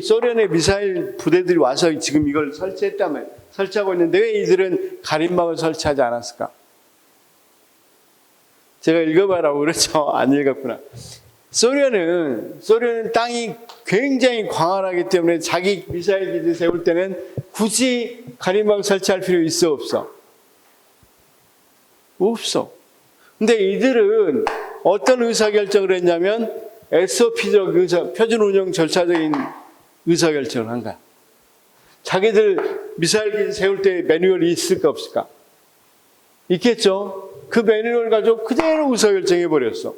[SPEAKER 1] 소련의 미사일 부대들이 와서 지금 이걸 설치하고 있는데 왜 이들은 가림막을 설치하지 않았을까? 제가 읽어봐라고 그랬죠. 안 읽었구나. 소련은 땅이 굉장히 광활하기 때문에 자기 미사일 기지 세울 때는 굳이 가림막 설치할 필요 있어 없어? 없어. 근데 이들은 어떤 의사결정을 했냐면 SOP적 표준 운영 절차적인 의사결정을 한 거야. 자기들 미사일 기지 세울 때 매뉴얼이 있을까 없을까? 있겠죠. 그 매뉴얼 가지고 그대로 의사결정해 버렸어.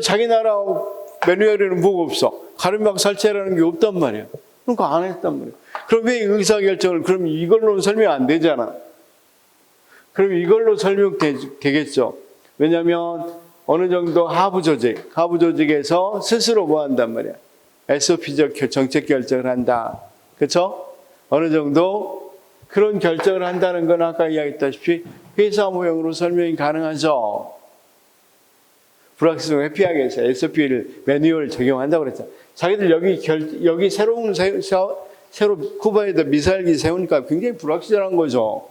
[SPEAKER 1] 자기 나라 매뉴얼에는 뭐가 없어? 가림막 설치라는 게 없단 말이야. 그러니까 안 했단 말이야. 그럼 왜 의사결정을, 그럼 이걸로는 설명 안 되잖아. 그럼 이걸로 설명되겠죠. 왜냐하면 어느 정도 하부 조직에서 스스로 뭐 한단 말이야. SOP적 정책 결정을 한다. 그렇죠? 어느 정도 그런 결정을 한다는 건 아까 이야기했다시피 회사 모형으로 설명이 가능하죠. 불확실성을 회피하기 위해서 SOP를 매뉴얼을 적용한다고 그랬잖아. 자기들 여기 새로 쿠바에다 미사일기 세우니까 굉장히 불확실한 거죠.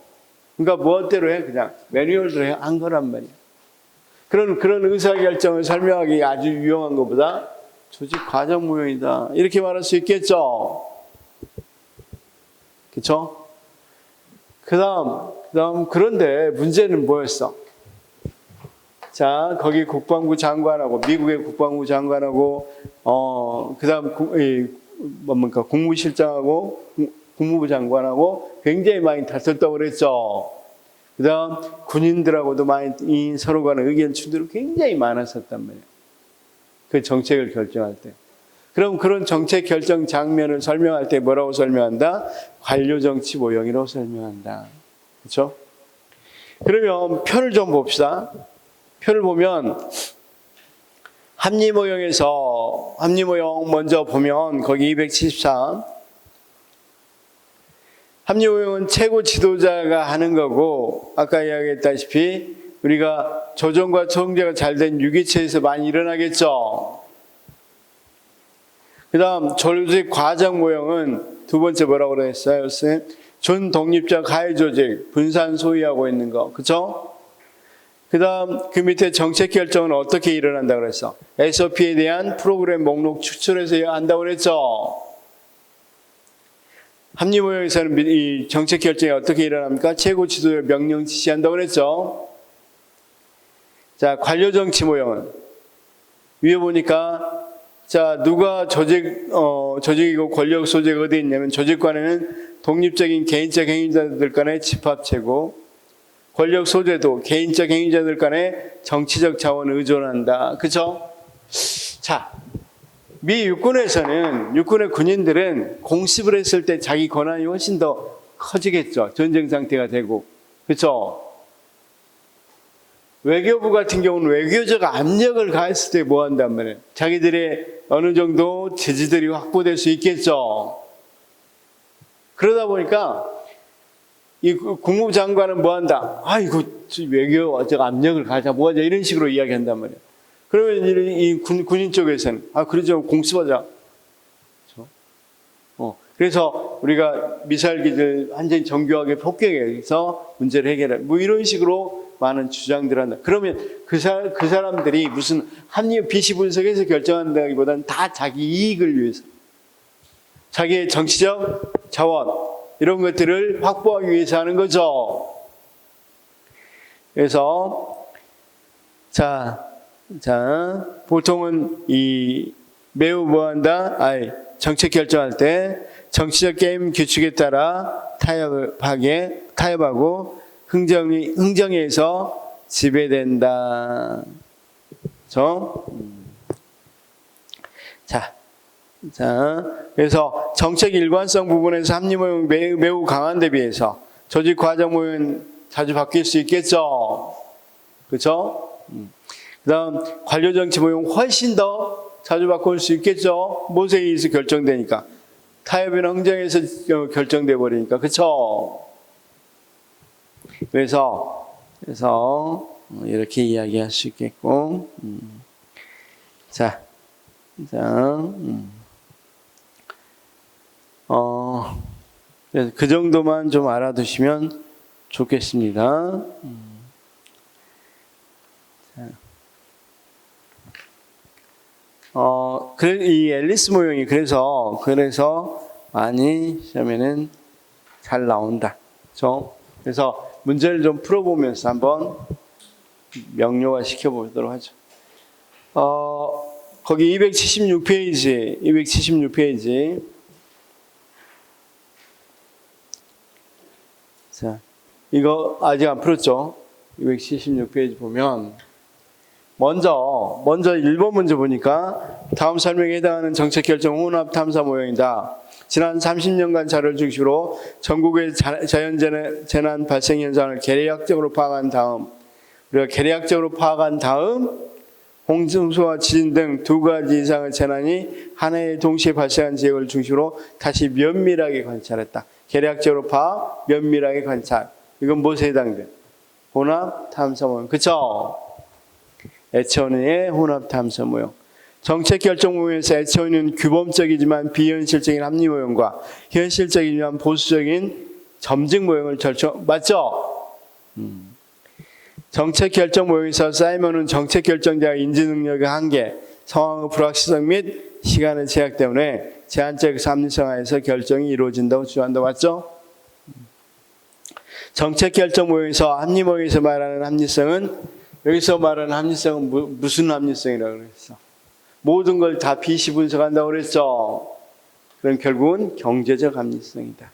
[SPEAKER 1] 그러니까 무엇대로 해? 그냥 매뉴얼대로 한 거란 말이야. 그런 의사결정을 설명하기 아주 유용한 것보다 조직 과정 모형이다. 이렇게 말할 수 있겠죠. 그렇죠? 그다음 그런데 문제는 뭐였어? 자, 거기 국방부 장관하고 미국의 국방부 장관하고 그다음 국무실장하고 국무부 장관하고 굉장히 많이 다퉜다고 그랬죠. 그다음 군인들하고도 많이 서로 간의 의견 충돌이 굉장히 많았었단 말이에요. 그 정책을 결정할 때. 그럼 그런 정책 결정 장면을 설명할 때 뭐라고 설명한다? 관료 정치 모형이라고 설명한다. 그렇죠? 그러면 표를 좀 봅시다. 표를 보면 합리 모형 먼저 보면 거기 274. 합리 모형은 최고 지도자가 하는 거고, 아까 이야기했다시피 우리가 조정과 통제가 잘 된 유기체에서 많이 일어나겠죠. 그 다음 조직 과정 모형은 두 번째 뭐라고 그랬어요? 준독립적 하위 조직, 분산 소위하고 있는 거. 그쵸? 그 다음 그 밑에 정책 결정은 어떻게 일어난다고 그랬어? SOP에 대한 프로그램 목록 추출해서 한다고 그랬죠? 합리 모형에서는 이 정책 결정이 어떻게 일어납니까? 최고 지도자 명령 지시한다고 그랬죠? 자, 관료 정치 모형은 위에 보니까 자, 누가 조직이고 권력 소재가 어디 있냐면 조직관에는 독립적인 개인적 행위자들 간의 집합체고 권력 소재도 개인적 행위자들 간의 정치적 자원을 의존한다. 그죠? 자, 미 육군에서는 육군의 군인들은 공습을 했을 때 자기 권한이 훨씬 더 커지겠죠. 전쟁 상태가 되고. 그렇죠? 외교부 같은 경우는 외교적 압력을 가했을 때 뭐 한단 말이에요? 자기들의 어느 정도 지지들이 확보될 수 있겠죠. 그러다 보니까 이 국무부 장관은 뭐 한다? 이거 외교적 압력을 가하자, 뭐 하자, 이런 식으로 이야기한단 말이에요. 그러면 이 군인 쪽에서는 그러죠, 공습하자. 그렇죠? 그래서 우리가 미사일 기지를 완전히 정교하게 폭격해서 문제를 해결해. 뭐 이런 식으로 많은 주장들을 한다. 그러면 그 사람들이 무슨 합리 비시 분석해서 결정한다기보다는 다 자기 이익을 위해서, 자기의 정치적 자원 이런 것들을 확보하기 위해서 하는 거죠. 그래서 자 보통은 매우 뭐한다? 정책 결정할 때 정치적 게임 규칙에 따라 타협하고 흥정에서 지배된다. 그렇죠? 그래서 정책 일관성 부분에서 합리 모형 매우 강한 데 비해서 조직 과정 모형은 자주 바뀔 수 있겠죠. 그렇죠? 그다음 관료 정치 모형 훨씬 더 자주 바꿀 수 있겠죠. 모세에서 결정되니까. 타협이나 흥정에서 결정돼 버리니까. 그쵸? 그래서 이렇게 이야기할 수 있겠고. 자, 그래서 그 정도만 좀 알아두시면 좋겠습니다. 그래, 이 앨리스 모형이 그래서 많이 시험에는 잘 나온다. 그래서 문제를 좀 풀어보면서 한번 명료화 시켜보도록 하죠. 거기 276페이지. 자, 이거 아직 안 풀었죠? 276페이지 보면, 먼저 1번 문제 보니까 다음 설명에 해당하는 정책결정 혼합 탐사 모형이다. 지난 30년간 자료를 중심으로 전국의 자연재난 발생 현상을 계략적으로 파악한 다음, 홍수와 지진 등 두 가지 이상의 재난이 한 해에 동시에 발생한 지역을 중심으로 다시 면밀하게 관찰했다. 계략적으로 파악, 면밀하게 관찰. 이건 무엇에 해당돼? 혼합 탐사 모형. 그쵸? 애처운의 혼합 탐사 모형. 정책 결정 모형에서 애처운은 규범적이지만 비현실적인 합리 모형과 현실적이지만 보수적인 점증 모형을 맞죠? 정책 결정 모형에서 사이먼은 정책 결정자의 인지 능력의 한계, 상황의 불확실성 및 시간의 제약 때문에 제한적 합리성 하에서 결정이 이루어진다고 주장한다. 맞죠? 정책 결정 모형에서 합리 모형에서 말하는 합리성은, 여기서 말하는 합리성은 무슨 합리성이라고 그랬어? 모든 걸 다 비시 분석한다고 그랬죠? 그럼 결국은 경제적 합리성이다.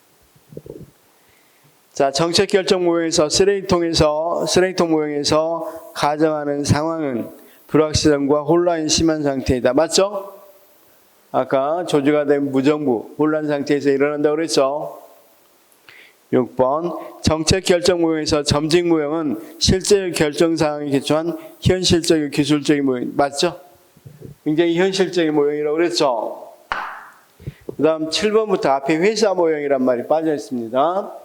[SPEAKER 1] 자, 정책 결정 모형에서 쓰레기통 모형에서 가정하는 상황은 불확실성과 혼란이 심한 상태이다. 맞죠? 아까 조직화된 무정부, 혼란 상태에서 일어난다고 그랬죠? 6번, 정책 결정 모형에서 점증 모형은 실제 결정 사항에 기초한 현실적이고 기술적인 모형. 맞죠? 굉장히 현실적인 모형이라고 그랬죠? 그 다음 7번부터 앞에 회사 모형이란 말이 빠져 있습니다.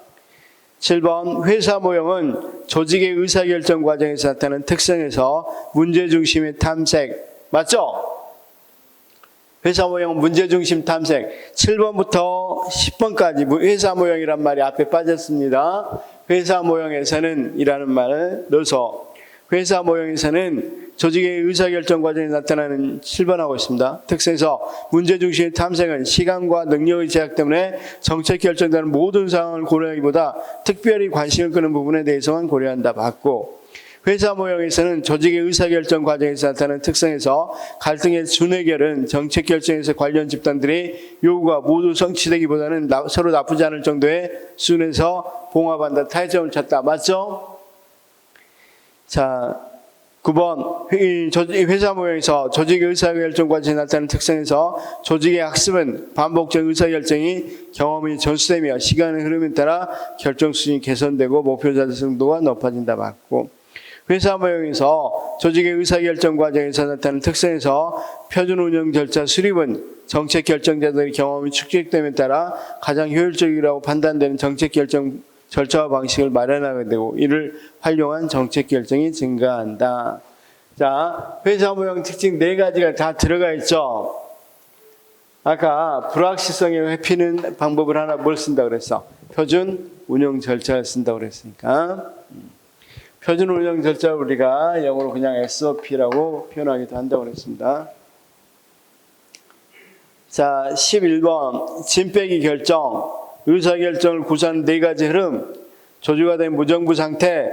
[SPEAKER 1] 7번, 회사 모형은 조직의 의사결정 과정에서 나타나는 특성에서 문제중심의 탐색. 맞죠? 회사 모형은 문제중심 탐색. 7번부터 10번까지 회사 모형이란 말이 앞에 빠졌습니다. 회사 모형에서는 이라는 말을 넣어서, 회사 모형에서는 조직의 의사결정 과정에 나타나는 7번하고 있습니다. 특성에서 문제중심의 탐색은 시간과 능력의 제약 때문에 정책 결정되는 모든 상황을 고려하기보다 특별히 관심을 끄는 부분에 대해서만 고려한다. 맞고, 회사 모형에서는 조직의 의사결정 과정에서 나타나는 특성에서 갈등의 준해결은 정책 결정에서 관련 집단들의 요구가 모두 성취되기보다는 서로 나쁘지 않을 정도의 수준에서 봉합한다. 타협점을 찾다. 맞죠? 자, 9번, 회사 모형에서 조직의 의사결정 과정에 나타나는 특성에서 조직의 학습은 반복적 의사결정이 경험이 전수되며 시간의 흐름에 따라 결정 수준이 개선되고 목표 달성도가 높아진다. 맞고, 회사 모형에서 조직의 의사결정 과정에서 나타나는 특성에서 표준 운영 절차 수립은 정책 결정자들의 경험이 축적됨에 따라 가장 효율적이라고 판단되는 정책 결정 절차와 방식을 마련하게 되고 이를 활용한 정책 결정이 증가한다. 자, 회사 모형 특징 4가지가 다 들어가 있죠. 아까 불확실성을 회피는 방법을 하나 뭘 쓴다고 그랬어? 표준 운영 절차를 쓴다고 그랬으니까. 표준 운영 절차 우리가 영어로 그냥 SOP라고 표현하기도 한다고 그랬습니다. 자, 11번 진빼기 결정, 의사결정을 구사하는 4가지 흐름, 조직화된 무정부 상태,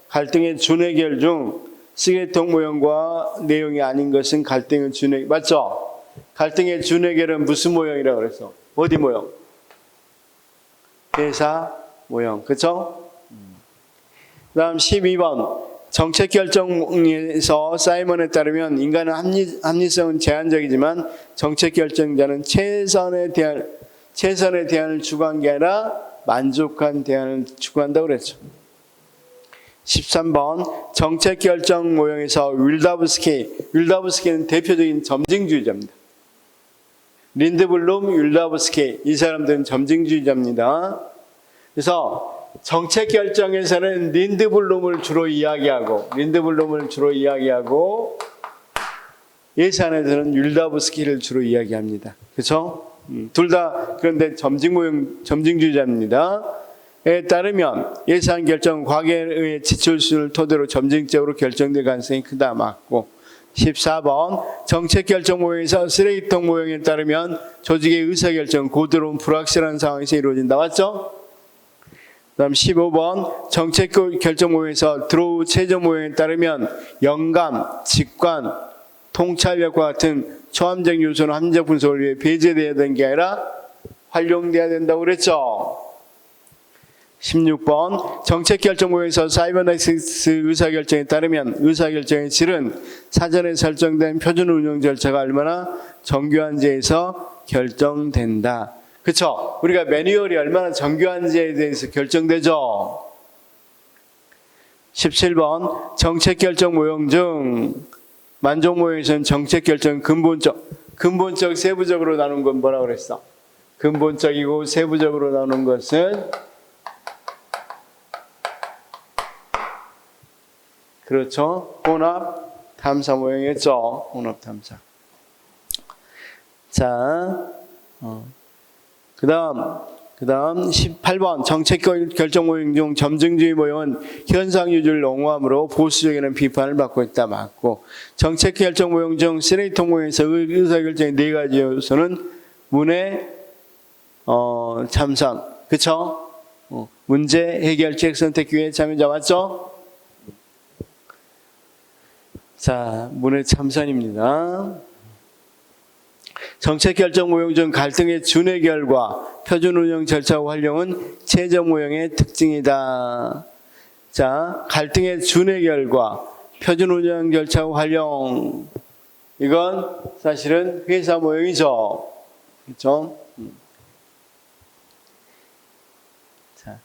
[SPEAKER 1] 갈등의 준해결 중 쓰레기통 모형과 내용이 아닌 것은 갈등의 준해결. 맞죠? 갈등의 준해결은 무슨 모형이라고 그랬어? 어디 모형? 회사 모형. 그쵸? 그 다음 12번 정책 결정에서 사이먼에 따르면 인간은 합리성은 제한적이지만 정책 결정자는 최선의 대안을 추구한 게 아니라 만족한 대안을 추구한다고 그랬죠. 13번 정책 결정 모형에서 윌다브스키는 대표적인 점증주의자입니다. 린드블룸, 율다브스키 이 사람들은 점증주의자입니다. 그래서 정책 결정에서는 린드블룸을 주로 이야기하고 예산에서는 율다브스키를 주로 이야기합니다. 그렇죠? 둘 다 그런데 점증주의자입니다. 에 따르면 예산 결정 과거의 지출수를 토대로 점증적으로 결정될 가능성이 크다. 맞고 14번 정책 결정 모형에서 쓰레기통 모형에 따르면 조직의 의사결정 고도로운 불확실한 상황에서 이루어진다. 맞죠? 그 다음 15번 정책 결정 모형에서 드로우 최저 모형에 따르면 영감, 직관, 통찰력과 같은 초함적 요소는 함정 분석을 위해 배제되어야 되는 게 아니라 활용돼야 된다고 그랬죠. 16번 정책 결정 모형에서 사이버네틱스 의사결정에 따르면 의사결정의 질은 사전에 설정된 표준 운영 절차가 얼마나 정교한지에서 결정된다. 그렇죠? 우리가 매뉴얼이 얼마나 정교한지에 대해서 결정되죠. 17번 정책 결정 모형 중 만족 모형에서는 정책 결정 근본적 세부적으로 나눈 건 뭐라고 그랬어? 근본적이고 세부적으로 나눈 것은 그렇죠. 혼합 탐사 모형이었죠. 혼합 탐사. 자, 그 다음 18번 정책 결정 모형 중 점증주의 모형은 현상 유지를 옹호함으로 보수적인 비판을 받고 있다. 맞고 정책 결정 모형 중 쓰레기통 모형에서 의사결정의 네 가지 요소는 문해, 참선, 그쵸? 문제, 해결책, 선택, 기회, 참여자. 맞죠? 자, 문해 참선입니다. 정책 결정 모형 중 갈등의 준해 결과 표준 운영 절차 활용은 최저 모형의 특징이다. 자, 갈등의 준해 결과 표준 운영 절차 활용 이건 사실은 회사 모형이죠. 그렇죠? 자,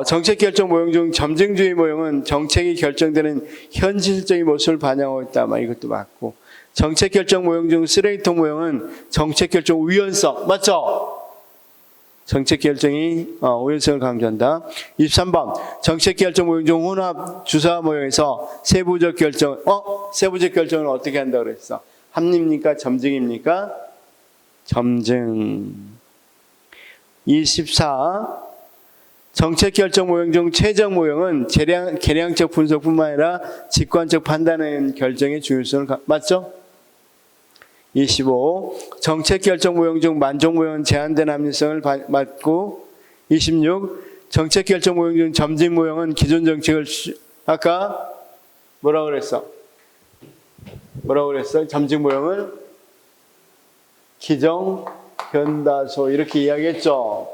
[SPEAKER 1] 정책 결정 모형 중 점증주의 모형은 정책이 결정되는 현실적인 모습을 반영하고 있다. 이것도 맞고 정책 결정 모형 중 쓰레기통 모형은 정책 결정 우연성. 맞죠? 정책 결정이 우연성을 강조한다. 23번 정책 결정 모형 중 혼합 주사 모형에서 세부적 결정 세부적 결정을 어떻게 한다고 그랬어? 합리입니까? 점증입니까? 점증. 24 정책 결정 모형 중 최적 모형은 계량적 분석뿐만 아니라 직관적 판단의 결정의 중요성을 맞죠? 25 정책 결정 모형 중 만족 모형은 제한된 합리성을 맞고 26 정책 결정 모형 중 점진 모형은 기존 정책을 아까 뭐라고 그랬어? 점진 모형을 기정 견다소 이렇게 이야기했죠.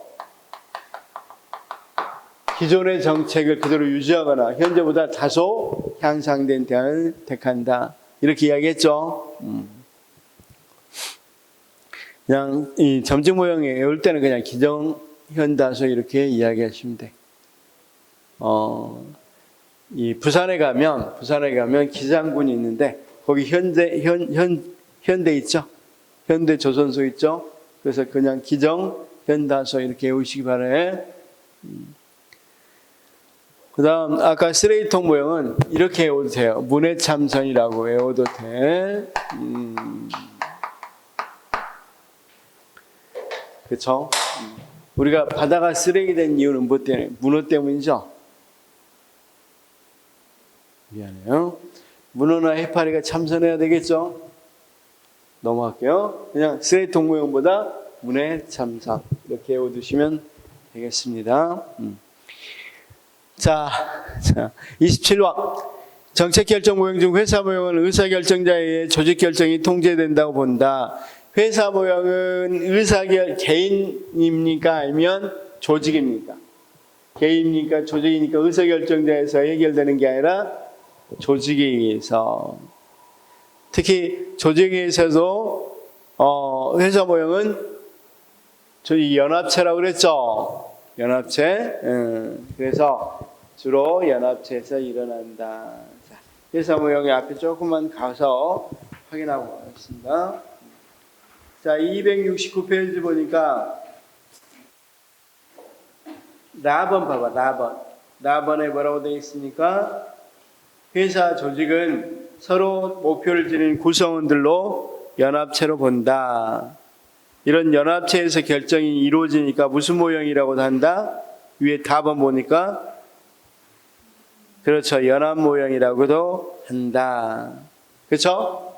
[SPEAKER 1] 기존의 정책을 그대로 유지하거나 현재보다 다소 향상된 대안을 택한다. 이렇게 이야기했죠. 그냥 이 점증 모형에 외울 때는 그냥 기정, 현다소 이렇게 이야기하시면 돼. 이 부산에 가면 기장군이 있는데 거기 현대 있죠. 현대 조선소 있죠. 그래서 그냥 기정, 현다소 이렇게 외우시기 바라요. 그 다음 아까 쓰레기통 모형은 이렇게 외워도 돼요. 문해 참선이라고 외워도 돼. 그렇죠? 우리가 바다가 쓰레기 된 이유는 뭐 때문에? 문어 때문이죠? 미안해요. 문어나 해파리가 참선해야 되겠죠? 넘어갈게요. 그냥 쓰레기통 모형보다 문해 참선 이렇게 외워두시면 되겠습니다. 자, 27번. 정책 결정 모형 중 회사 모형은 의사결정자에 의해 조직 결정이 통제된다고 본다. 회사 모형은 개인입니까? 아니면 조직입니까? 개인입니까? 조직이니까 의사결정자에서 해결되는 게 아니라 조직에 의해서. 특히 조직에 의해서도 회사 모형은 저희 연합체라고 그랬죠. 연합체. 그래서 주로 연합체에서 일어난다. 자, 회사 모형의 앞에 조금만 가서 확인하고 가겠습니다. 자, 269페이지 보니까 라번 봐봐, 라번. 라번에 뭐라고 되어 있습니까? 회사 조직은 서로 목표를 지닌 구성원들로 연합체로 본다. 이런 연합체에서 결정이 이루어지니까 무슨 모형이라고 한다? 위에 답은 보니까 그렇죠. 연합 모형이라고도 한다. 그렇죠?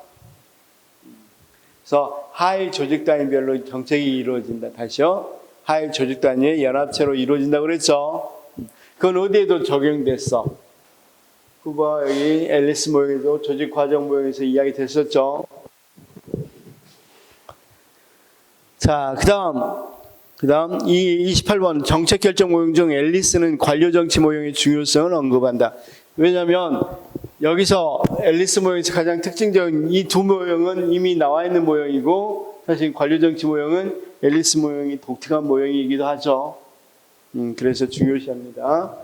[SPEAKER 1] 그래서 하위 조직 단위별로 정책이 이루어진다. 다시요. 하위 조직 단위의 연합체로 이루어진다고 그랬죠. 그건 어디에도 적용됐어. 그거 여기 앨리스 모형에도 조직 과정 모형에서 이야기 됐었죠. 자, 그다음 이 28번 정책 결정 모형 중 앨리스는 관료 정치 모형의 중요성을 언급한다. 왜냐하면 여기서 앨리스 모형에서 가장 특징적인 이 두 모형은 이미 나와 있는 모형이고 사실 관료 정치 모형은 앨리스 모형이 독특한 모형이기도 하죠. 그래서 중요시합니다.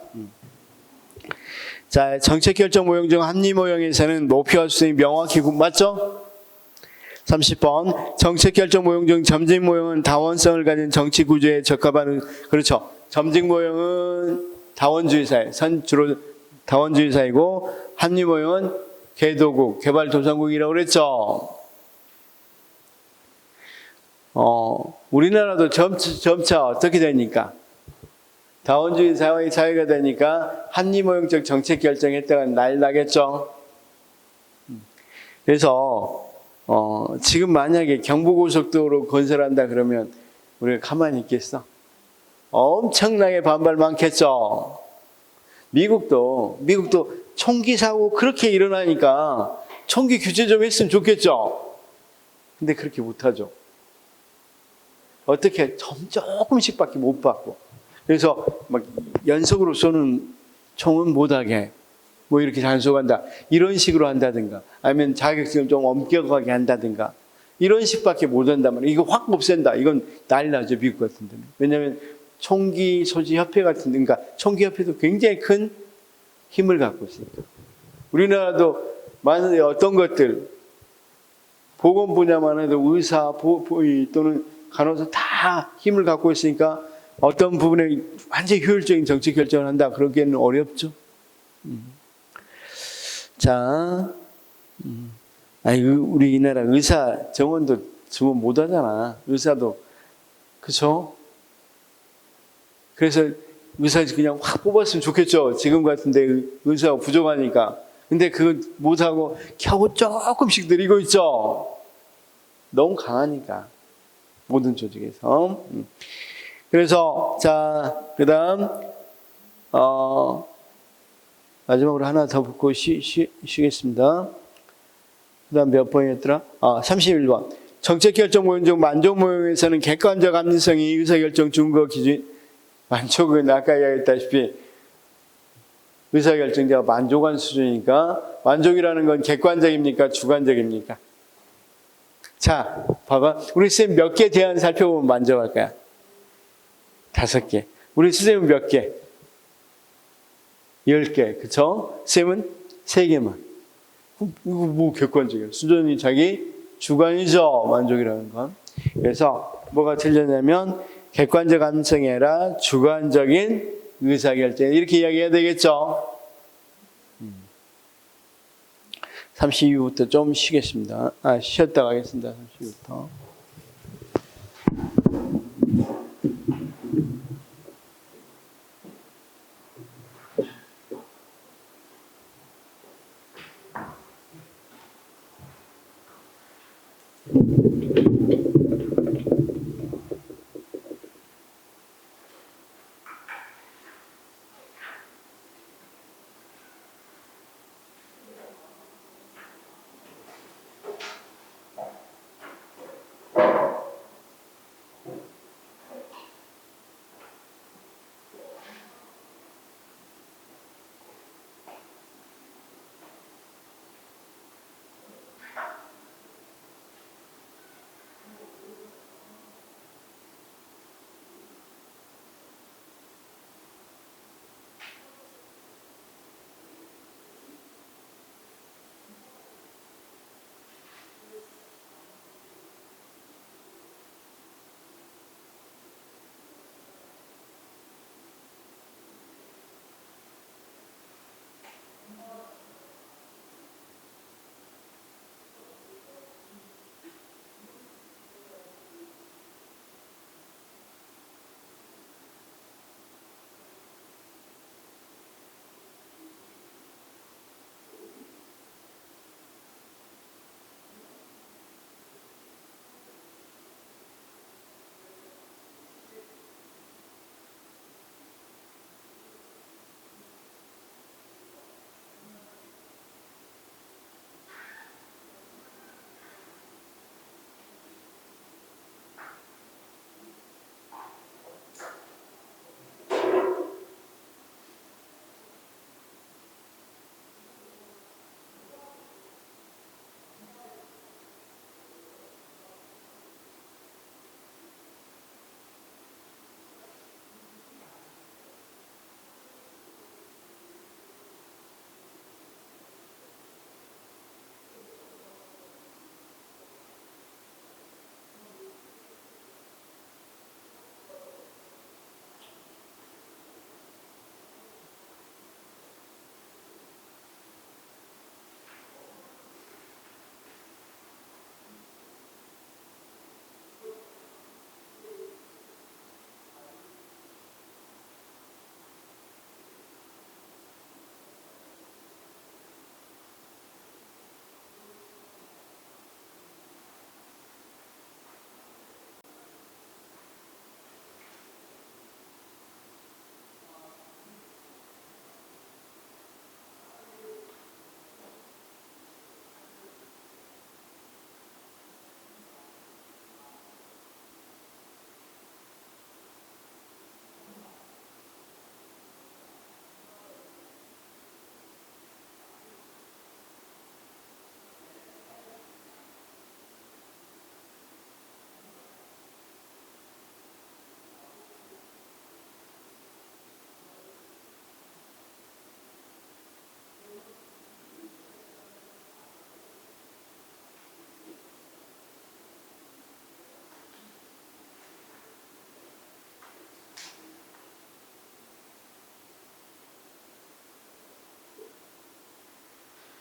[SPEAKER 1] 자, 정책 결정 모형 중 합리 모형에서는 목표와 수단이 명확히 맞죠? 30번 정책 결정 모형 중 점직 모형은 다원성을 가진 정치 구조에 적합한 그렇죠. 점직 모형은 다원주의사예요. 주로 다원주의사이고 합리 모형은 개도국, 개발도상국이라고 그랬죠. 우리나라도 점차 어떻게 되니까 다원주의 사회가 되니까 합리 모형적 정책 결정했다가 난리 나겠죠. 그래서 지금 만약에 경부고속도로 건설한다 그러면 우리가 가만히 있겠어? 엄청나게 반발 많겠죠. 미국도 총기 사고 그렇게 일어나니까 총기 규제 좀 했으면 좋겠죠. 근데 그렇게 못하죠. 어떻게 조금씩밖에 못 받고 그래서 막 연속으로 쏘는 총은 못하게 뭐 이렇게 단속한다 이런 식으로 한다든가 아니면 자격증을 좀 엄격하게 한다든가 이런 식밖에 못한단 말이에요. 이거 확 없앤다 이건 난리 나죠. 미국 같은 데는. 왜냐하면 총기 소지 협회 같은 데 그러니까 총기 협회도 굉장히 큰 힘을 갖고 있으니까 우리나라도 만약에 어떤 것들 보건 분야만 해도 의사 또는 간호사 다 힘을 갖고 있으니까 어떤 부분에 완전히 효율적인 정책 결정을 한다 그러기에는 어렵죠. 자, 우리나라 의사 정원도 지원 못 하잖아. 의사도. 그쵸? 그래서 의사 그냥 확 뽑았으면 좋겠죠. 지금 같은데 의사가 부족하니까. 근데 그거 못하고 겨우 조금씩 늘리고 있죠. 너무 강하니까. 모든 조직에서. 그래서, 자, 그 다음, 마지막으로 하나 더 붙고 쉬겠습니다. 그 다음 몇 번이었더라? 31번. 정책결정 모형 중 만족 모형에서는 객관적 합리성이 의사결정 준거 기준, 만족은 아까 이야기했다시피 의사결정자가 만족한 수준이니까 만족이라는 건 객관적입니까? 주관적입니까? 자, 봐봐. 우리 쌤 몇 개 대안 살펴보면 만족할 거야? 5개. 우리 선생님은 몇 개? 10개. 그쵸? 쌤은 3개만. 이거 뭐 객관적이에요. 수준이 자기 주관이죠. 만족이라는 건. 그래서 뭐가 틀렸냐면 객관적 감성이 아니라 주관적인 의사결정. 이렇게 이야기해야 되겠죠. 32부터 좀 쉬겠습니다. 쉬었다 가겠습니다. 32부터.